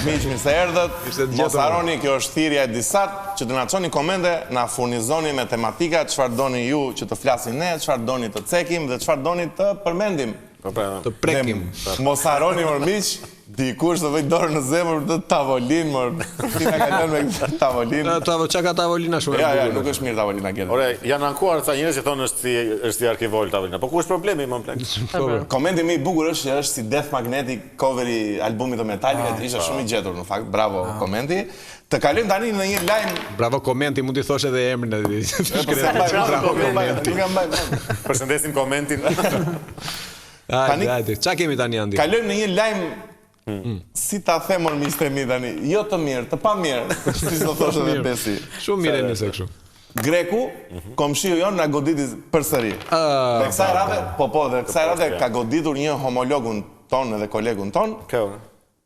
Mirë se erdhët. Mos harroni, kjo është thirrja e disat që të na çoni komente, na furnizoni me tematika, çfarë doni ju që të flasim ne, çfarë doni të cekim dhe çfarë doni të përmendim. Të prekim. Mos harroni mor miq, dikush të vëj dorën në zemër për të tavolinë, mor. Ti na ka lënë me tavolinë. Çka ka tavolina shumë. Ja, nuk është mirë tavolina këtë. Ore, janë ankuar ca njerëz që thonë është si arkivol tavolina. Po ku është problemi më plak? Komenti më i bukur është që është si Death Magnetic coveri albumit të Metallica, ishte shumë i gjetur në fakt. Bravo komenti. Të kalojmë tani në një lajm. Bravo komenti, mund t'i thosh edhe emrin e tij. Bravo komenti. Përshëndesim komentin. Hajde, qa kemi tani Andi? Kalojmë në një lajm, si ta themon mistemi tani, jo të mirë, të pa mirë, si të thosh edhe besi. Shumë mirë e nëse kështu. Greku, komshiu jonë nga goditi përsëri. Dhe kësaj rade ka goditur një homologun ton dhe kolegun ton,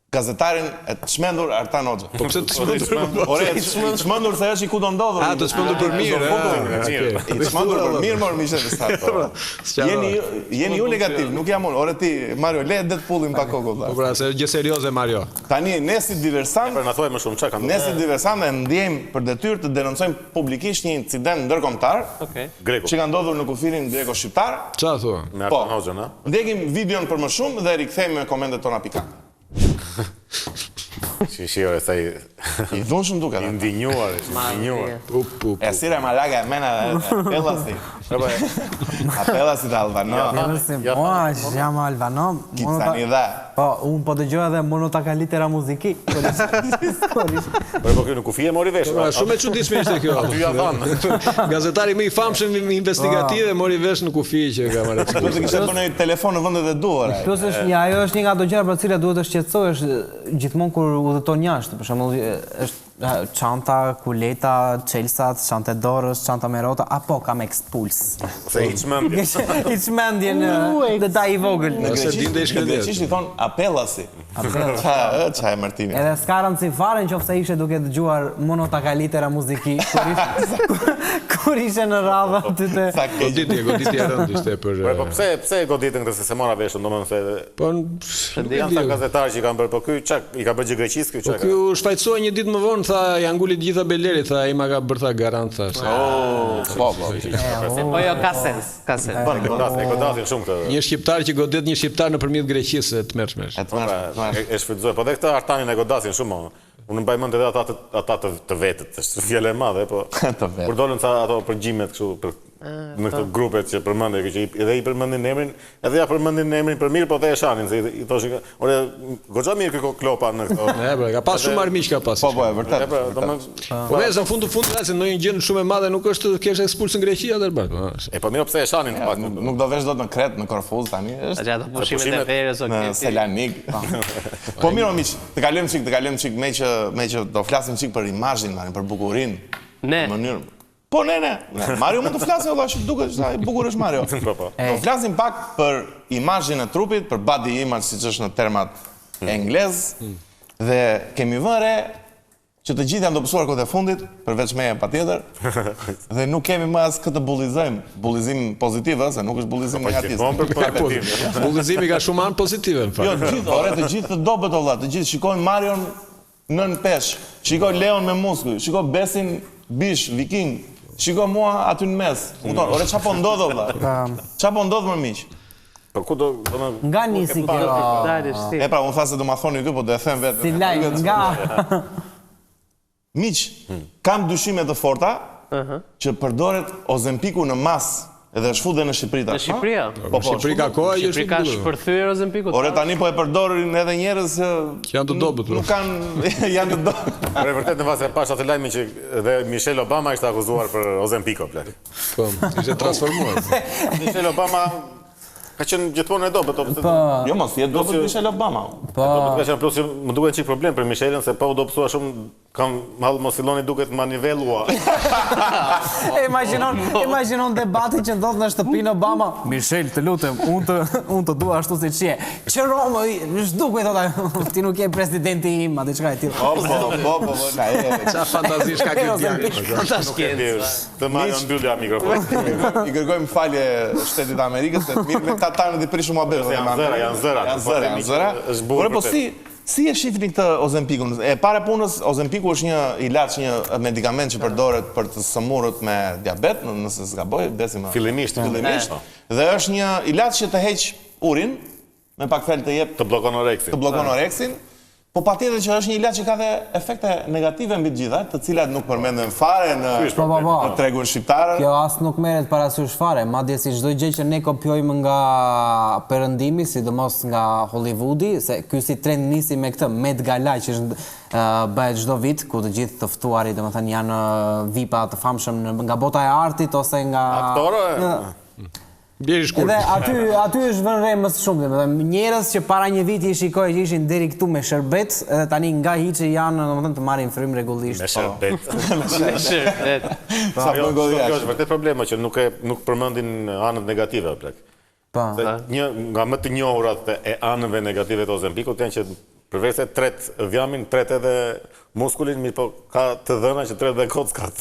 gazetarin e të shmendur Artan Hoxha. Po pse të shmendur? Ore, i shmendur se është i ku do ndodhur. Të shmendur për mirë. I shmendur për mirë, mor mishe të statë. Jeni ju negativ, nuk jam unë. Ore ti, Mario, le dhe të pullim pa kokot. Po pra, se gjë serioze, Mario. Tani, ne si diversant, Për në thuaj më shumë, qa kanë? Ne si diversant e ndjejmë për detyrë të denoncojmë publikisht një incident ndërkombëtar që ka ndodhur në kufirin greko-shqiptar. Qa thua? Me Artan Hoxhën, a? Ndjekim videon për më shumë dhe rikthejmë me komentet tona pikante. Ore, thaj... I dhunë shumë duke. I ndinjuar. E sire malaga e mena apellasi. Apellasi të Albano. Që jam Albano. Kitsani dhe. Po, unë po dëgjoj edhe monotaka-litera muziki. Po kjo në kufi e mori vesh. Shumë e çuditshme ishte kjo. Aty ja dhanë. Gazetari më i famshëm investigative mori vesh në kufi që ka marrë. Do të kishte bënë telefon në vendet e duhura. Plus ajo është një nga ato gjëra për të cilat duhet të shqetësohesh gjithmonë kur udhëton jashtë. Për shembull, është çanta, kuleta, çelsat, çanta dorës, çanta me rrota, apo kam ekspuls. Se i çmendje në detaj i vogël. Nëse dinte ishte greqisht i thon apellasi. Qa e Martini. Edhe s'ka rëndësi fare nëse ishe duke dëgjuar monotaka-litera muziki kur ishe në radhë aty te. Goditje e rëndë ishte për. Po pse e goditën këtë se mora veshën, domethënë se. Po janë ta gazetarë që kanë bërë, po ky çak i ka bërë gjë greqisë ky çak. Ky u shfaqsoi një ditë më vonë, tha ja ngulit gjitha Beleri, tha ai ma ka bërë tha garant tha. Po. Po jo ka sens. E godasin shumë këtë. Një shqiptar që godet një shqiptar nëpërmjet Greqisë e tmerrshme. E shfrytëzoj, po dhe këtë Artanin e godasin shumë. Unë mbaj mend edhe ata të vetët, është fjalë e madhe, po kur dolën sa ato përgjimet kështu në këto grupet që përmendej, që edhe i përmendin emrin, edhe ja përmendin emrin për mirë, po dhe e shanin, se i thoshin, ore, goxha mirë kjo klopa në këto. Ka pas shumë armiq ka pas. Po, e vërtet. Po në fund të fundit se ndonjë gjë shumë e madhe nuk është të kesh ekspulsë në Greqi atë bërë. E po mirë pse e shanin pak. Nuk do vesh dot në Kret, në Korfuz tani, është. Ato pushimet e verës në Selanik. Po mirë miq, të kalojmë çik me që do flasim çik për imazhin, për bukurinë. Ne. Mënyrë. Po ne. Mario mund të flasë valla, që duket sa i bukur është Mario. Do flasim pak për imazhin e trupit, për body image siç është në termat anglez dhe kemi vënë që të gjithë janë dobësuar kohët e fundit, përveç meje patjetër. Dhe nuk kemi më as këtë bullizim pozitiv, se nuk është bullizim negativ. Bullizimi ka shumë anë pozitive në fakt. Jo, të gjithë të dobët valla, të gjithë shikojnë Marion nën pesh, shikojnë Leon me muskuj, shikojnë Besin bish, viking, shiko mua aty në mes. Ore, qa po ndodh, valla? Qa po ndodh, më miq? Po ku do... Nga nisi kjo... E pra, unë thasë se do ma thoni ty, po do e them vetë. Si lajm, nga... Miq, kam dyshime të forta që përdoret Ozempiku në masë edhe është futur në Shqipëri Në Shqipëri? Po, Shqipëri ka kohë, Shqipëri ka shpërthyer Ozempikut. Ore, tani po e përdorin edhe njerëz që janë të dobët. Nuk kanë, janë të dobët. Ore, vërtet në vase pash atë lajmin që edhe Michelle Obama ishte akuzuar për Ozempiko, plak. Po, ishte transformuar. Michelle Obama ka qenë gjithmonë e dobët. Jo, mos, jetë dobët Michelle Obama. Po, ka qenë plus më duket çik problem për Michellen se po u dobësua shumë, kam mall mos filloni duket manivellua. Imagjinon debatin që ndodh në shtëpinë Obama. Michelle, të lutem, unë të dua ashtu siç je. Qëro më, s'duket thotë, ti nuk je presidenti im, atë çka e tillë. Po, na e. Çfarë fantazish ka ky djalë? Fantastik. Të marrë mbyllja mikrofon. I kërkojmë falje Shtetit Amerikës, se mirë me Tatarët i prishëm abet. Janë zëra. Por po si e shifni këtë Ozempikun? E pare punës, Ozempiku është një ilaç, një medikament që përdoret për të sëmurët me diabet, nëse s'gaboj, besim. Fillimisht. Dhe është një ilaç që të heq urin, me pak fjalë të jep të bllokon oreksin. Po patjetër që është një ilaç që ka dhe efekte negative mbi të gjitha, të cilat nuk përmenden fare në tregun shqiptar. Kjo as nuk merret parasysh fare, madje si çdo gjë që ne kopjojmë nga perëndimi, sidomos nga Hollywoodi, se ky si trend nisi me këtë Met Gala që bëhet çdo vit, ku të gjithë të ftuarit, domethënë janë VIP-a të famshëm nga bota e artit ose nga aktorë. Edhe aty është vënë re më shumë, domethënë njerëz që para një viti i shikoj që ishin deri këtu me shërbet, edhe tani nga hiçi janë domethënë të marrin frymë rregullisht. Me shërbet. Me shërbet. Kjo është vërtet problema që nuk përmendin anët negative plak. Po. Nga më të njohurat e anëve negative të Ozempikut janë që përveç se tret vjamin, tret edhe muskulin, mirë po ka të dhëna që tret dhe kockat.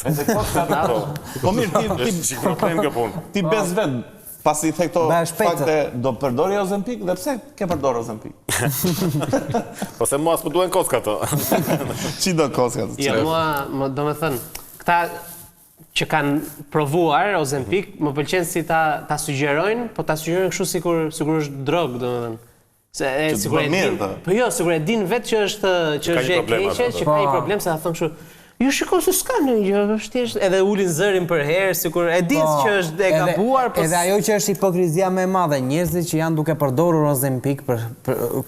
Po mirë, ti bez vetë. Pasi the këto fakte do përdori Ozempik, dhe pse ke përdor Ozempik? Po se mua s'më duhen kocka to. Qi do kockat? Ja, mua do me thënë, këta që kanë provuar Ozempik, më pëlqen si ta sugjerojnë, po ta sugjerojnë kështu sikur është drogë, do me thënë. Po jo, sikur e din vetë që është e keqe, që ka i problem, se ta thonë kështu, ju shiko se s'ka në gjë, vështirë, edhe ulin zërin për herë, sikur e dinë që është e gabuar. Edhe ajo që është hipokrizia më e madhe, njerëzit që janë duke përdorur Ozempik për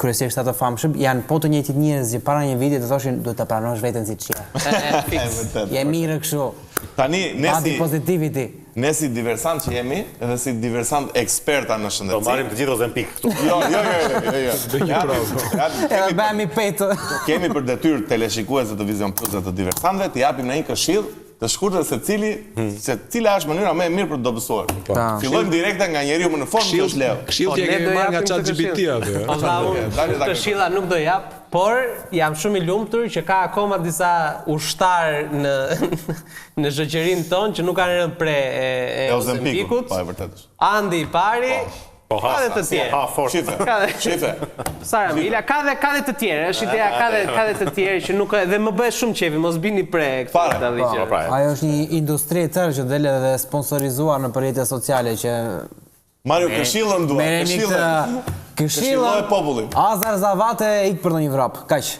kryesisht ato famshëm, janë po të njëjtit njerëz që para një viti të thoshin duhet ta pranosh veten siç je. Je mirë kështu. Tani ne si diversant që jemi, edhe si diversant eksperta në shëndetësi. Do marrim të gjithë Ozempik këtu. Jo. Edhe bëhemi petë. Kemi për detyrë teleshikues të Vizion Plus dhe të diversantëve të japim në një këshill të shkurtër se cila është mënyra më e mirë për të dobësuar. Fillojmë direkte nga njeriu më në formë që është Leo. Këshill që kemi marrë nga ChatGPT aty. Këshilla nuk do jap, por jam shumë i lumtur që ka akoma disa ushtar në shoqërinë tonë që nuk kanë rënë pre e Ozempikut. Po, e vërtetë. Andi i pari, ka dhe të tjerë. Shife. Sara Mila, ka dhe të tjerë, është ideja ka dhe të tjerë që nuk dhe më bëhet shumë qefi, mos bini pre këtë gjë. Ajo është një industri e tërë që del edhe sponsorizuar në rrjetet sociale që Mario, këshillën dua, këshillën e popullit. Azar Zavate ik për në një vrap, kaq.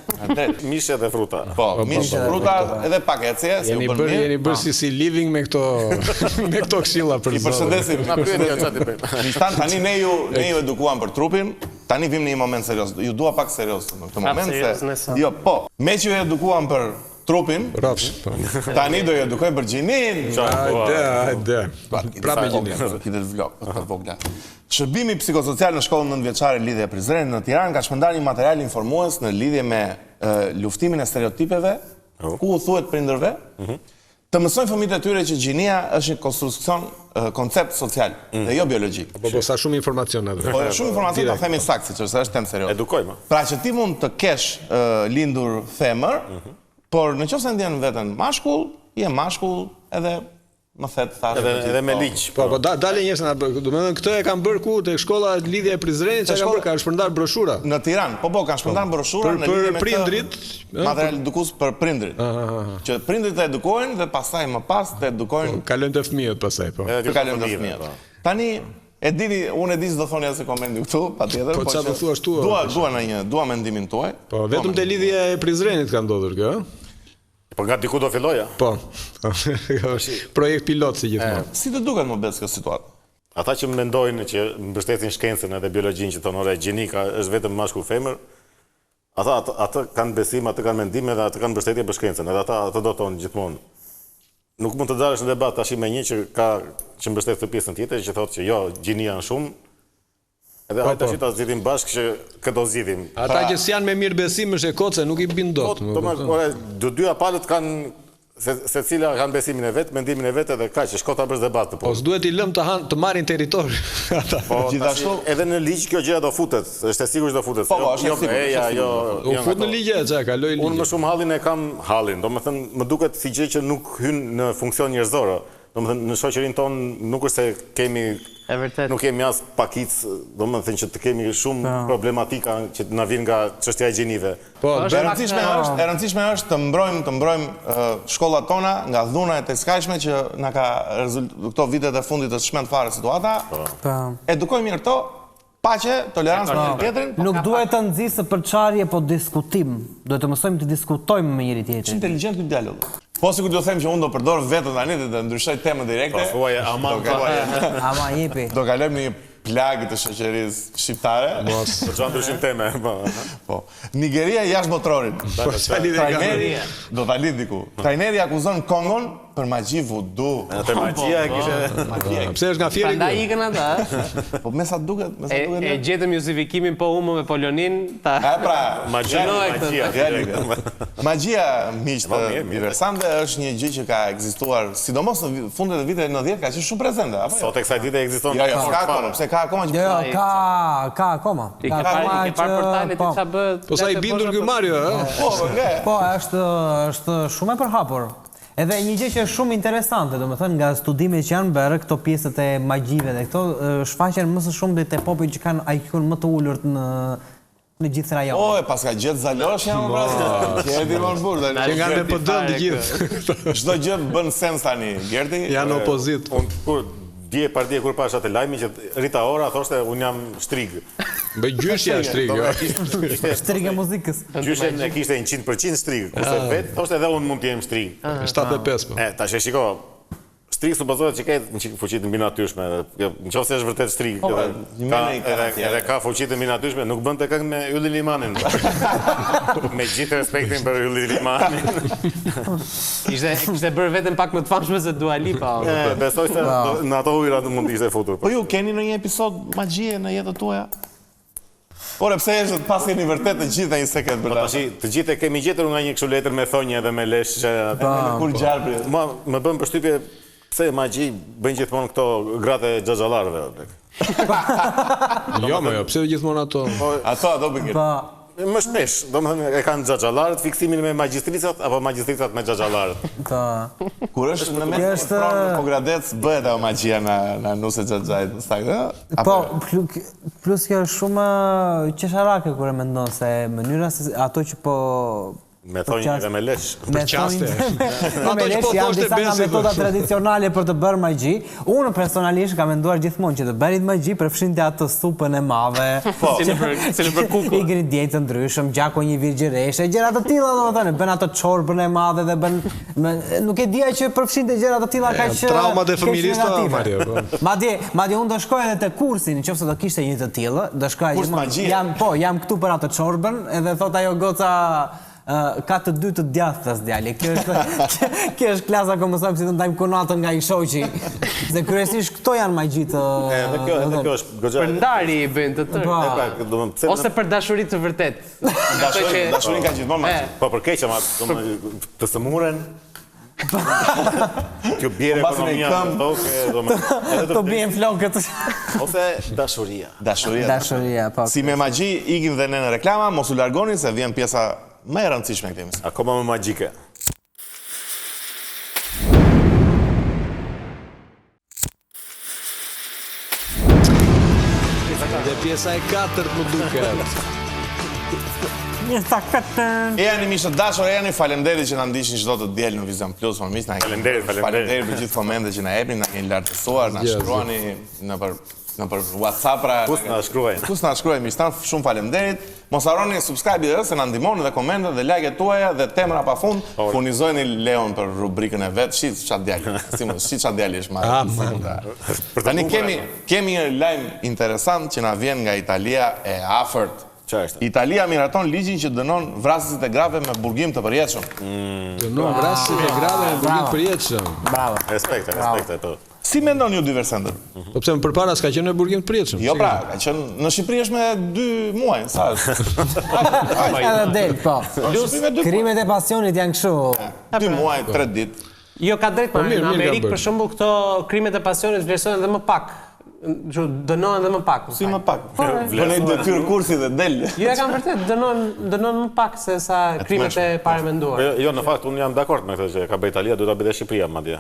Mishe dhe fruta. Po, mishe dhe fruta edhe paketje. Jeni bërë si living me këto këshilla për zonë. I përshëndesim. Mishtan, tani ne ju edukuam për trupin, tani vim në një moment serios. Ju dua pak serios në këtë moment se... Jo, po, me që ju edukuam për trupin, tani do ju edukoj për gjinin. Hajde. Prapë gjinin. Kitet vlog. Shërbimi psikosocial në shkollën 9-vjeçare Lidhja Prizren në Tiranë ka shpërndar një material informues në lidhje me luftimin e stereotipeve, ku u thuhet prindërve, të mësojnë fëmijët e tyre që gjinia është një konstruksion, koncept social, dhe jo biologjik. Po sa shumë informacion atë. Po shumë informacion ta themi saktë, që është temë serioze. Edukojmë. Pra që ti mund të kesh lindur femër, por në qoftë se ndjen veten mashkull, je mashkull edhe më thet thashë. Edhe me ligj. Po, dalë njerëz na bë. Domethënë këtë e kanë bërë ku tek shkolla lidhja e Prizrenit, çka kanë bërë, kanë shpërndar broshura. Në Tiranë, po kanë shpërndar broshura në lidhje me prindrit, material edukues për prindrit. Që prindrit të edukojnë dhe pastaj më pas të edukojnë. Kalojnë te fëmijët pastaj, po. Të kalojnë te fëmijët. Tani unë e di s'do thoni asnjë koment këtu, patjetër, po çfarë do thuash tu? Dua mendimin tuaj. Po vetëm te lidhja e Prizrenit ka ndodhur kjo, ëh? Po nga diku do filloja? Po. Projekt pilot si gjithmonë. Si të duket më bes kjo situatë? Ata që mendojnë që mbështesin shkencën edhe biologjinë që thonë ore gjenika është vetëm mashkull femër, ata kanë besim, ata kanë mendim edhe ata kanë mbështetje për shkencën, edhe ata do thonë gjithmonë. Nuk mund të dalësh në debat tash me një që mbështet të pjesën tjetër që thotë që jo, gjinia janë shumë. Edhe hajta që ta zgjidhim bashkë që këto zgjidhim. Ata që s'janë me mirë besim është e koce, nuk i bin dot. Dyja palët kanë secila kanë besimin e vet, mendimin e vet edhe kaq, shko ta bësh debat. Po s'duhet i lëm të marrin territor. Po gjithashtu edhe në ligj kjo gjë do futet, është e sigurt që do futet. Po, është e sigurt. U fut në ligje, çka kaloi ligj. Unë më shumë hallin e kam hallin, domethënë më duket si gjë që nuk hyn në funksion njerëzor. Domethënë në shoqërinë tonë nuk është se kemi nuk kemi as pakic, domethënë që të kemi shumë problematika që na vjen nga çështja e gjenive. Po, e rëndësishme është të mbrojmë shkollat tona nga dhunat e skajshme që na ka këto vitet e fundit të shmend fare situata. Edukojmë mirë këto, paqe, tolerancë me tjetrin. Nuk duhet të nxjisë përçarje, po diskutim. Duhet të mësojmë të diskutojmë me njëri tjetrin. Është inteligjent ky djalë. Po sikur do them që unë do përdor vetën tani të ndryshoj temën direkte. Po thuaj ama jepi. Do kalojmë në një plagë të shoqërisë shqiptare. Mos do të ndryshim temë. Po. Nigeria jashtë botrorit. Do ta lidh diku. Trajneri akuzon Kongon për magji voodoo. Atë magjia e kishte. Pse është nga fieri? Prandaj ikën ata. Po me sa duket, E gjetëm justifikimin po humë me Polonin, ta. Pra, magjia. Magjia miqtë interesante është një gjë që ka ekzistuar, sidomos në fundet e viteve 90 ka qenë shumë prezente, apo jo? Sot e kësaj dite ekziston. Jo, ka akoma, pse ka akoma që ka akoma. Ka parë portalet ç'a bëhet. Po sa i bindur ky Mario, ë? Po, është shumë e përhapur. Edhe një gjë që është shumë interesante, domethënë nga studimet që janë bërë këto pjesët e magjive dhe këto shfaqen më së shumti te popujt që kanë IQ-n më të ulur në gjithë rajonin. O, e pas ka gjetë Zalosh janë pra. Gerdi më burr, që nga me PD të gjithë. Çdo gjë bën sens tani, Gerdi. Janë opozit. Dje par dje kur pash atë lajmin që Rita Ora thoshte unë jam shtrig. Bëj gjyshja shtrig. Shtrig e muzikës. Gjyshen e kishte 100% shtrig, kurse vet thoshte edhe unë mund të jem shtrig. 75 po. Tash e shiko. Strig supozohet që ka një fuqi të mbi natyrshme. Nëse është vërtet strig, edhe ka fuqi të mbi natyrshme, nuk bën të këngë me Ylli Limanin. Me gjithë respektin për Ylli Limanin. Kishte bërë vetëm pak më të famshme se Dua Lipa. Besoj se në ato ujëra mund të ishte futur. Po ju keni në një episod magjie në jetën tuaja? Por pse është pas keni vërtet të gjitha një sekret për tash. Të gjithë kemi gjetur nga një kështu letër me thonjë edhe me lesh që kur gjarpri. Më bën përshtypje pse magji bëjnë gjithmonë këto gratë e xhaxhallarëve. Jo, pse gjithmonë ato? Ato bëjnë. Më shpesh, domethënë e kanë xhaxhallarët fiksimin me magjistricat apo magjistricat me xhaxhallarët. Kur është në mes të Pogradec bëhet ajo magjia na nuse xhaxhait në stag, ëh? Po, plus kjo është shumë qesharake kur e mendon se mënyra se ato që po me thonjë edhe me lesh. Me qaste. Me lesh janë disa nga metoda tradicionale për të bërë magji. Unë personalisht kam menduar gjithmonë që të bërit magji përfshinte atë supën e mave, si në për kukull. Ingredientë të ndryshëm, gjako një virgjëreshe, gjëra të tilla domethënë, bën ato çorbën e madhe dhe bën nuk e dija që përfshinte gjëra të tilla kaq traumat e fëmijërisë Mario. Madje unë do shkoj edhe te kursi, nëse do kishte një të tillë, do shkoj jam këtu për atë çorbën, edhe thot ajo goca ka të dy të djathtas djali. Kjo është klasa ku mësojmë si të ndajmë kunatën nga i shoqi. Se kryesisht këto janë magji të. Edhe kjo është goxha. Për ndarje i bëjnë të tërë. Ose për dashuri të vërtet. Dashurinë ka gjithmonë magji. Po për keq, ama të sëmuren. Kjo bjerë ekonomia të bien flokët. Ose dashuria. Dashuria, po. Si me magji ikim dhe ne në reklama, mos u largoni se vjen pjesa më e rëndësishme këtij. Akoma më magjike. pjesa e 4 më duket. E janë mishë të dashur, e janë falemderit që na ndiqnin çdo të diel në Vision Plus, më mis na falemderit për gjithë komentet që na jepni, na keni lartësuar, na shkruani nëpër WhatsApp pra. Kus na shkruajnë. Kus na shkruajnë miqtan, shumë falemderit. Mos harroni subscribe se na ndihmoni dhe komentet dhe like-et tuaja dhe temra pafund. Furnizojeni Leon për rubrikën e vet. Shit çfarë djalë. Si çfarë djalë është marrë. Tani kemi një lajm interesant që na vjen nga Italia e afërt. Italia miraton ligjin që dënon vrasësit e grave me burgim të përjetshëm. Dënon vrasësit e grave me burgim të përjetshëm. Bravo. Respekte to. Si mendon ju diversentët? Po pse më përpara s'ka qenë në burgim të përjetshëm? Jo pra, ka qenë në Shqipëri është me 2 muaj, sa është? Edhe del, po. Krimet e pasionit janë kështu. 2 muaj, 3 ditë. Jo, ka drejt, po në Amerikë për shembull këto krimet e pasionit vlerësohen edhe më pak. Dënohen dhe më pak. Si më pak? Bënej detyrë kursi dhe del. Jo, e kam vërtet, dënohen më pak se sa krimet e paramenduar. Jo, në fakt, unë jam dakord me këtë që ka bërë Italia, duhet ta bëjë Shqipëria madje.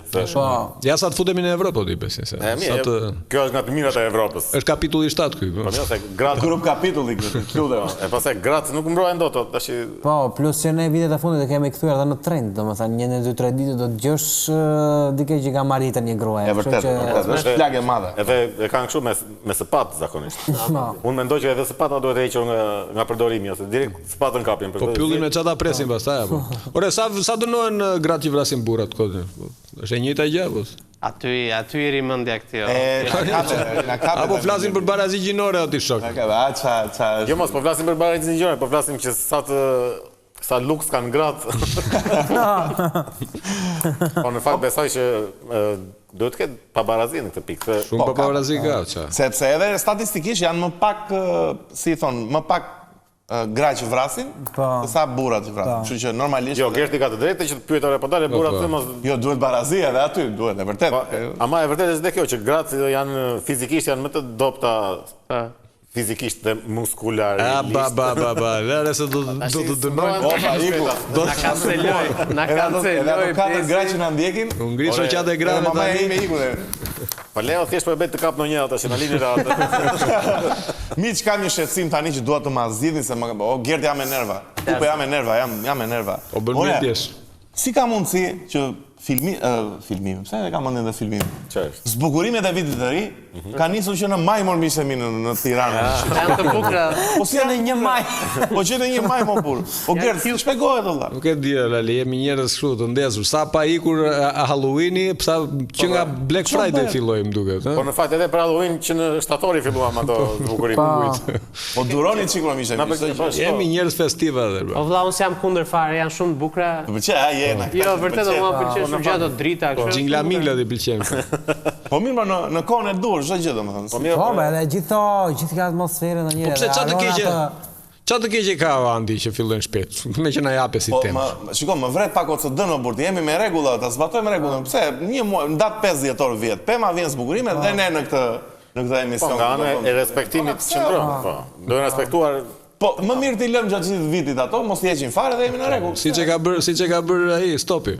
Ja sa të futemi në Evropë, di besin se. Kjo është nga të mirat e Evropës. Është kapitulli 7 ky. Po mirë se gratë grup kapitulli këtu, klube. E pastaj gratë nuk mbrohen dot tash. Po, plus që ne vitet e fundit e kemi kthyer edhe në trend, domethënë një 2-3 ditë do të dëgjosh dikë që ka marritën një gruaje. Është vërtet, është plagë e madhe. Edhe kanë kështu me sëpat zakonisht. Unë mendoj që edhe sëpata duhet e hequr nga përdorimi ose direkt sëpatën kapjen. Po pyllin me çata presin pastaj apo. Ore sa dënohen gratë që vrasin burrat kodin? Është e njëjta gjë apo? Aty i rimendja këtij. Apo flasim për barazi gjinore aty shok. Jo mos po flasim për barazi gjinore, po flasim që sa luks kanë gratë. Po në fakt besoj që duhet të ketë pabarazi në këtë pikë. Shumë pabarazi ka, qa. Sepse edhe statistikisht janë më pak, si thonë, më pak gra që vrasin, sa burrat që vrasin. Kështu që normalisht... Jo, Gerti ka të drejtë që të pyet ore, po dalë burrat të mos... Jo, duhet barazi edhe aty, duhet, e vërtet. Ama e vërtet është dhe kjo, që gratë janë fizikisht janë më të dopta... fizikisht dhe muskular. Lere se do të dënojnë. Opa, iku. Na kanceloj. Edhe ato 4 gra që na ndjekin. Unë ngrisho qatë e grave mama e ime iku. Po Leo thjesht po e bëj të kap në një ata që na lini rahat. Miq, kam një shqetësim tani që dua të ma zgjidhin se o Gerti jam me nerva. Po jam me nerva, jam me nerva. O bën mirë pjesh. Si ka mundësi që filmim, pse e ka mendjen dhe filmim? Ç'është? Zbukurimet e vitit të ri ka nisur që në maj mormisemi në Tiranë. Janë të bukura. Po si në 1 maj. Po që në 1 maj më burr. Po Gert, shpjegohet valla. Nuk e di, Lali, jemi njerëz kështu të ndezur. Sa pa ikur Halloweeni, sa që nga Black Friday filloi më duket, Po në fakt edhe për Halloween që në shtatori filluam ato zbukurime. Po duroni çikun miqë. Jemi njerëz festiv edhe. Po vëlla, unë jam kundër fare, janë shumë të bukura. Po pëlqej, jena. Jo, vërtet mua pëlqen shumë gjatë drita kështu. Xhingla mingla dhe pëlqen. Po mirë, në kohën e dur, çdo gjë domethënë. Po, edhe gjithë atmosferën në një. Po pse çfarë të keqe ka Andi që fillojnë shpejt? Me që na japë si temë. Po, shikoj, më vret pak OCD në burti. Jemi me rregulla, ta zbatojmë rregullën. Pse? Një muaj, në datë 5 dhjetor vjet. Pema vjen zbukurimet dhe ne në këtë emision. Po, nga ana e respektimit qëndron. Po, duhen respektuar. Po, më mirë t'i lëmë gjatë gjithë vitit ato, mos t'i heqin fare dhe jemi në rregull. Siç e ka bërë ai Stopi.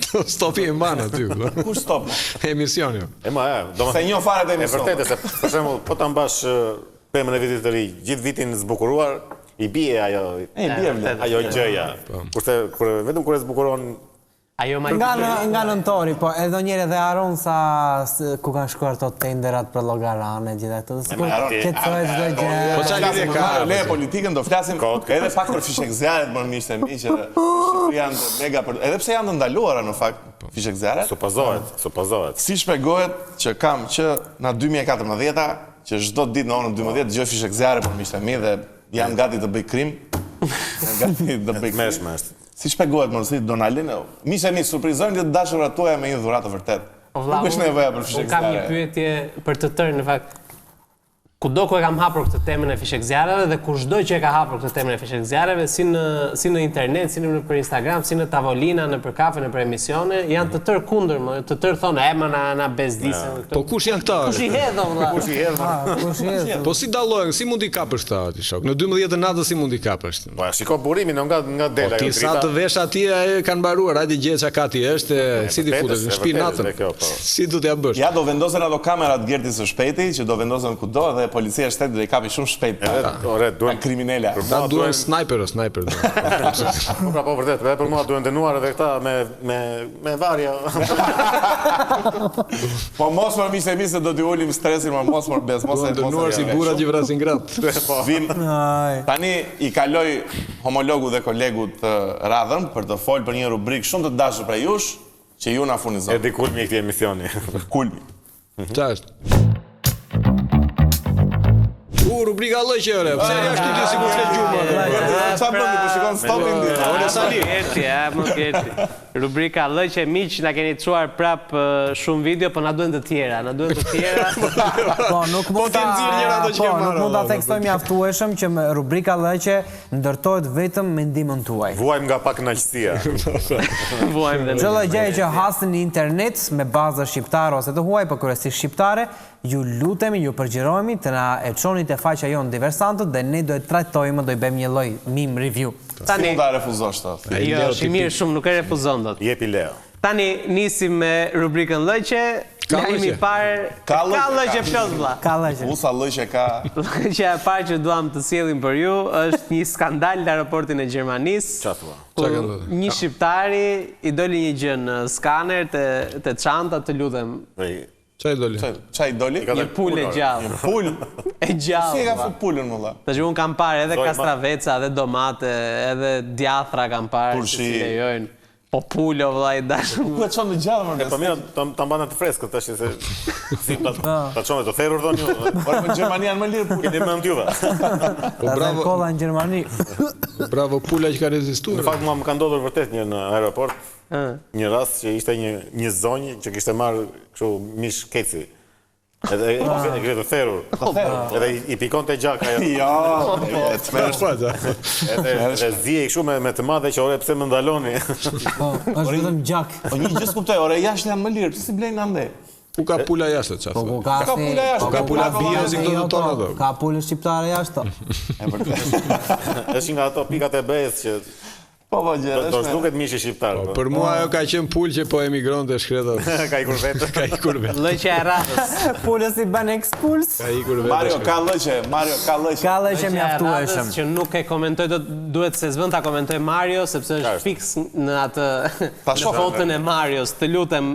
Stopi e mban aty. Kush Stop? Emisioni. Se një fare të emision. E vërtetë se për shembull, po ta mbash pemën e vitit të ri, gjithë vitin zbukuruar, i bie ajo gjëja. Kurse vetëm kur e zbukuron nga nëntori, po edhe njëre dhe haron sa ku kanë shkuar të tenderat për llogarane gjithë ato. Qetësoj çdo gjë. Po çfarë lidhje ka? Le politikën do flasim edhe pak për fishekzjarët, më miqtë e mi që janë mega për edhe pse janë të ndaluara në fakt fishekzjarët. Supozohet. Si shpjegohet që kam që na 2014-a që çdo ditë në orën 12 dëgjoj fishekzjarë për miqtë e mi dhe jam gati të bëj krim. Gati të bëj krim. Si shpjegohet më si Donaldin? Miqtë e mi surprizojnë të dashurat tuaja me një dhuratë të vërtetë. Nuk është nevoja për fishekzjarë. Kam një pyetje për të tërë në fakt. Kudo ku e kam hapur këtë temën e fishekzjarëve dhe kushdo që e ka hapur këtë temën e fishekzjarëve, si në internet, si nëpër Instagram, si në tavolina, nëpër kafe, nëpër emisione, janë të tërë kundër, të tërë thonë më na bezdisën. Po kush janë këta? Kush i hedh vëlla? Po si dallohen, si mund i kapësh këta aty shok? Në 12 natës si mund i kapësh? Po shiko burimin nga dela. Ti sa të vesh aty kanë mbaruar, hajde gjej çka ti është, si ti futesh në shtëpi natën. Si do t'ja bësh? Ja do vendosen ato kamerat Gerti së shpejti që do vendosen kudo dhe policia e shtetit do i kapi shumë shpejt ka kriminele. Ta duhen sniper. Po vërtet, edhe për mua duhen dënuar edhe këta me varja. Po mos më misë se do t'i ulim stresin, më mos më bes, mos e dënuar si burra që vrasin gratë. Tani i kaloj homologu dhe kolegu të radhën për të folë për një rubrikë shumë të dashur për jush, që ju na furnizon. Edi kulmi i këtij emisioni. Kulmi. Qa është? Rubrika lëqe, ore. Pse jashtë ty si kur flet gjumë? Qa bëndi, për shikon stopin dhe. Ore Sali. Më geti. Rubrika lëqe, miq, na keni çuar prap shumë video, po na duhen të tjera. Po, nuk mund ta tekstojmë mjaftueshëm që me rubrika lëqe ndërtohet vetëm me ndihmën tuaj. Vuajmë nga pak kënaqësia. Çdo gjë që hasni në internet me baza shqiptare ose të huaj, por kryesisht shqiptare, ju lutemi, ju përgjërojmë të na e çoni te faqja jonë Diversantët dhe ne do e trajtojmë, do i bëjmë një lloj meme review. Tani da refuzosh ta. Jo, është i mirë shumë, nuk e refuzon dot. Jepi Leo. Tani nisim me rubrikën lëqe. Lajmi i parë ka lëqe plot vlla. Ka lëqe. Usa lëqe ka. Lëqja e parë që duam të sjellim për ju është një skandal në aeroportin e Gjermanisë. Çfarë thua? Një shqiptari i doli një gjë në skaner te çanta, të lutem. Qa i doli? Qa i doli? Një pul e gjallë. Pul? E gjallë. Si e ka fut pulën, mëlla? Të që unë kam parë edhe kastraveca, edhe domate, edhe djathra kam parë. Turshi. Po pullo, vëlla, i dashur. Ku e qonë në gjallë, mërë? Po mirë, ta mbana të freskët, tash se... Si ta qonë të therur, thonë ju. Por në Gjermani janë më lirë pulë. Keni më në t'juve. Ta kolla në Gjermani. Bravo pula që ka rezistuar. Në fakt, mua më ka ndodhur vërtet një në aeroport, një rast që ishte një zonjë që kishte marrë kështu mish keci. Edhe e kishte të therur. Edhe i pikon të gjak ajo. Edhe zije kështu me të madhe që ore pse më ndaloni. Është vetëm gjak. Po një gjë s'kuptoj, ore jashtë janë më lirë, pse si blejnë ande? Ku ka pula jashtë, qa thua? Ka pula jashtë. Ka pula bio si këto të tonë do. Ka pulë shqiptare jashtë. Është nga ato pikat e bes që... Po, gjërë. Do shduket mishi shqiptar. Për mua ajo ka qenë pul që po emigron të shkreta. Ka ikur vetë. Ka ikur vetë. Lëqe e radhës. Pulës i bën ekspuls. Ka ikur vetë. Mario, ka lëqe. Ka lëqe mjaftueshëm. Që nuk e komentoj, duhet se s'vën ta komentoj Mario, sepse është fix në atë në fotën e Marios. Të lutem.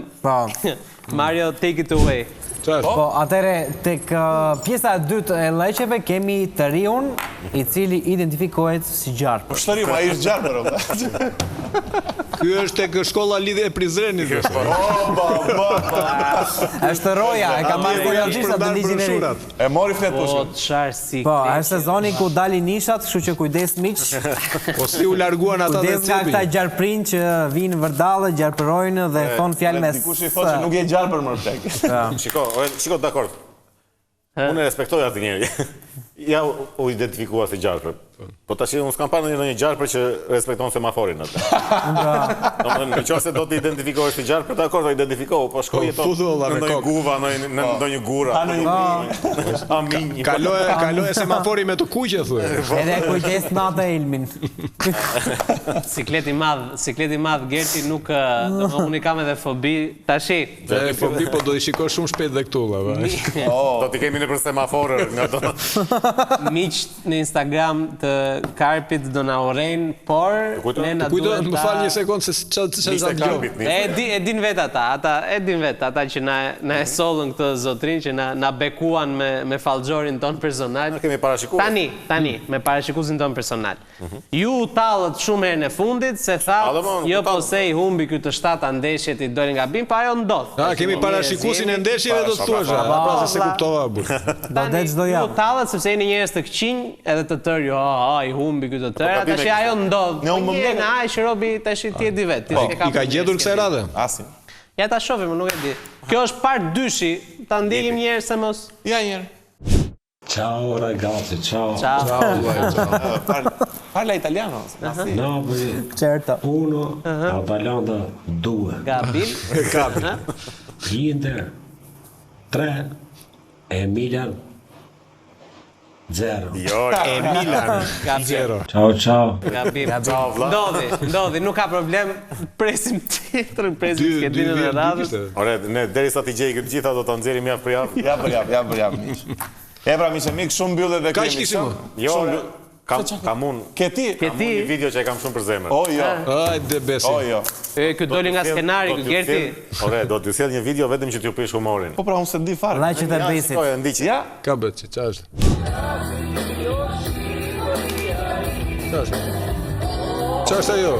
Mario, take it away. Po, atëre, tek pjesa e dytë e lëqeve kemi të riun, i cili identifikohet si gjarpër. Po shtërim, a i është gjarpër, Ky është tek shkolla lidhje e Prizrenit. Është roja, e ka marrë kolegjisat në ligjin e ri. E mori flet Po, çfarë si. Po, është sezoni ku dalin nishat, kështu që kujdes miq. Po si u larguan ata dhe kujdes nga këta gjarprin që vinë vërdallë, gjarpërojnë dhe thon fjalë me. Dikush i thotë që nuk je gjarpër më tek. Shiko, dakord. Unë e respektoj atë njeri. Ja u identifikua si gjarpër. Po tash unë s'kam parë ndonjë gjarpër që respekton semaforin atë. Në qoftë se do të identifikohesh si gjarpër, dakord, do identifikohu, po shkoj jeto në ndonjë guva, në ndonjë gura. Amin. Kaloje semafori me të kuqe thuaj. Edhe kujdes me atë elmin. Sikleti madh Gerti nuk unë kam edhe fobi tashi. Fobi po do i shikosh shumë shpejt dhe këtu valla. Do t'i kemi nëpër semaforë nga do. Miq në Instagram të Karpit do na urrejn, por ne na duhet. Më fal një sekondë se çfarë dëgjoj. E din vet ata që na e sollën këtë zotrin që na bekuan me fallxorin ton personal. Kemi parashikuar. Tani me parashikuesin ton personal. Ju tallët shumë herën e fundit se thatë jo po se i humbi ky të 7 ndeshjet i doli nga bim, pa ajo ndodh. Kemi parashikuesin e ndeshjeve do të thuash. Pra se kuptova burr. Do det çdo javë. Ju tallët sepse jeni njerëz të këqinj edhe të tërë jo, i humbi ky të tërë, tash ajo ndodh. Ne ai Robi tash ti e di vet. I ka gjetur kësaj radhe? Asim. Ja ta shohim, nuk e di. Kjo është part dyshi, ta ndjekim një herë se mos. Ja një herë. Ciao ragazzi, ciao. Parla italiano? No, certo. 1, Atalanta 2. Gabim. Inter 3 e Milan 0. E Milan 0. Ciao. Gabim. Ndodhi, nuk ka problem. Presim tjetrën, presim skedinën e radhës. Ore, ne derisa t'i gjej këtë gjitha do ta nxjerrim javë për javë. Ja për javë. E pra, miqe mik, shumë mbyllet dhe Ka që kishim? Jo, kam unë. Ke ti? Kam unë një video që e kam shumë për zemër. O, jo. Ajde besi. O, jo. Këtë doli nga skenari, këtë Gerti. Ore, do t'ju sjell një video vetëm që t'ju prish humorin. Po pra, unë se di fare. Lajqet e besit. Ndiqi. Ja? Ka bëtë, qa është? Qa është ajo?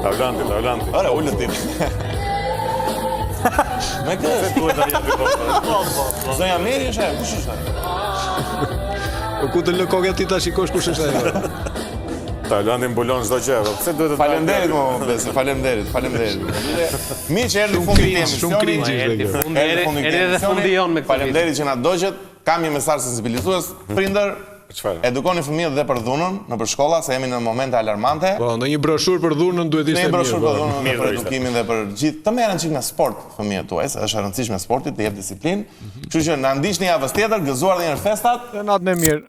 Laulanti. Ore, ullë tim. Me këtë? Zonja Meri është ajo, kush është ajo? Ku të lë kokë ti ta shikosh kush është ajo? Laulanti mbulon çdo gjë. Pse duhet të Faleminderit mo, Besi, faleminderit. Miq, erdhi fundi i emisionit. Shumë cringe ishte kjo. Erdhi edhe fundi jon me këtë. Faleminderit që na doqët. Kam një mesazh sensibilizues. Prindër, edukoni fëmijët dhe për dhunën nëpër shkolla, se jemi në momente alarmante. Po, ndonjë broshurë për dhunën duhet ishte mirë. Një broshurë për dhunën, për edukimin dhe për gjithë. Të merren çik me sport fëmijët tuaj, se është e rëndësishme sporti, të jep disiplinë. Kështu që na ndiqni javës tjetër, gëzuar edhe një herë festat. Natën e mirë.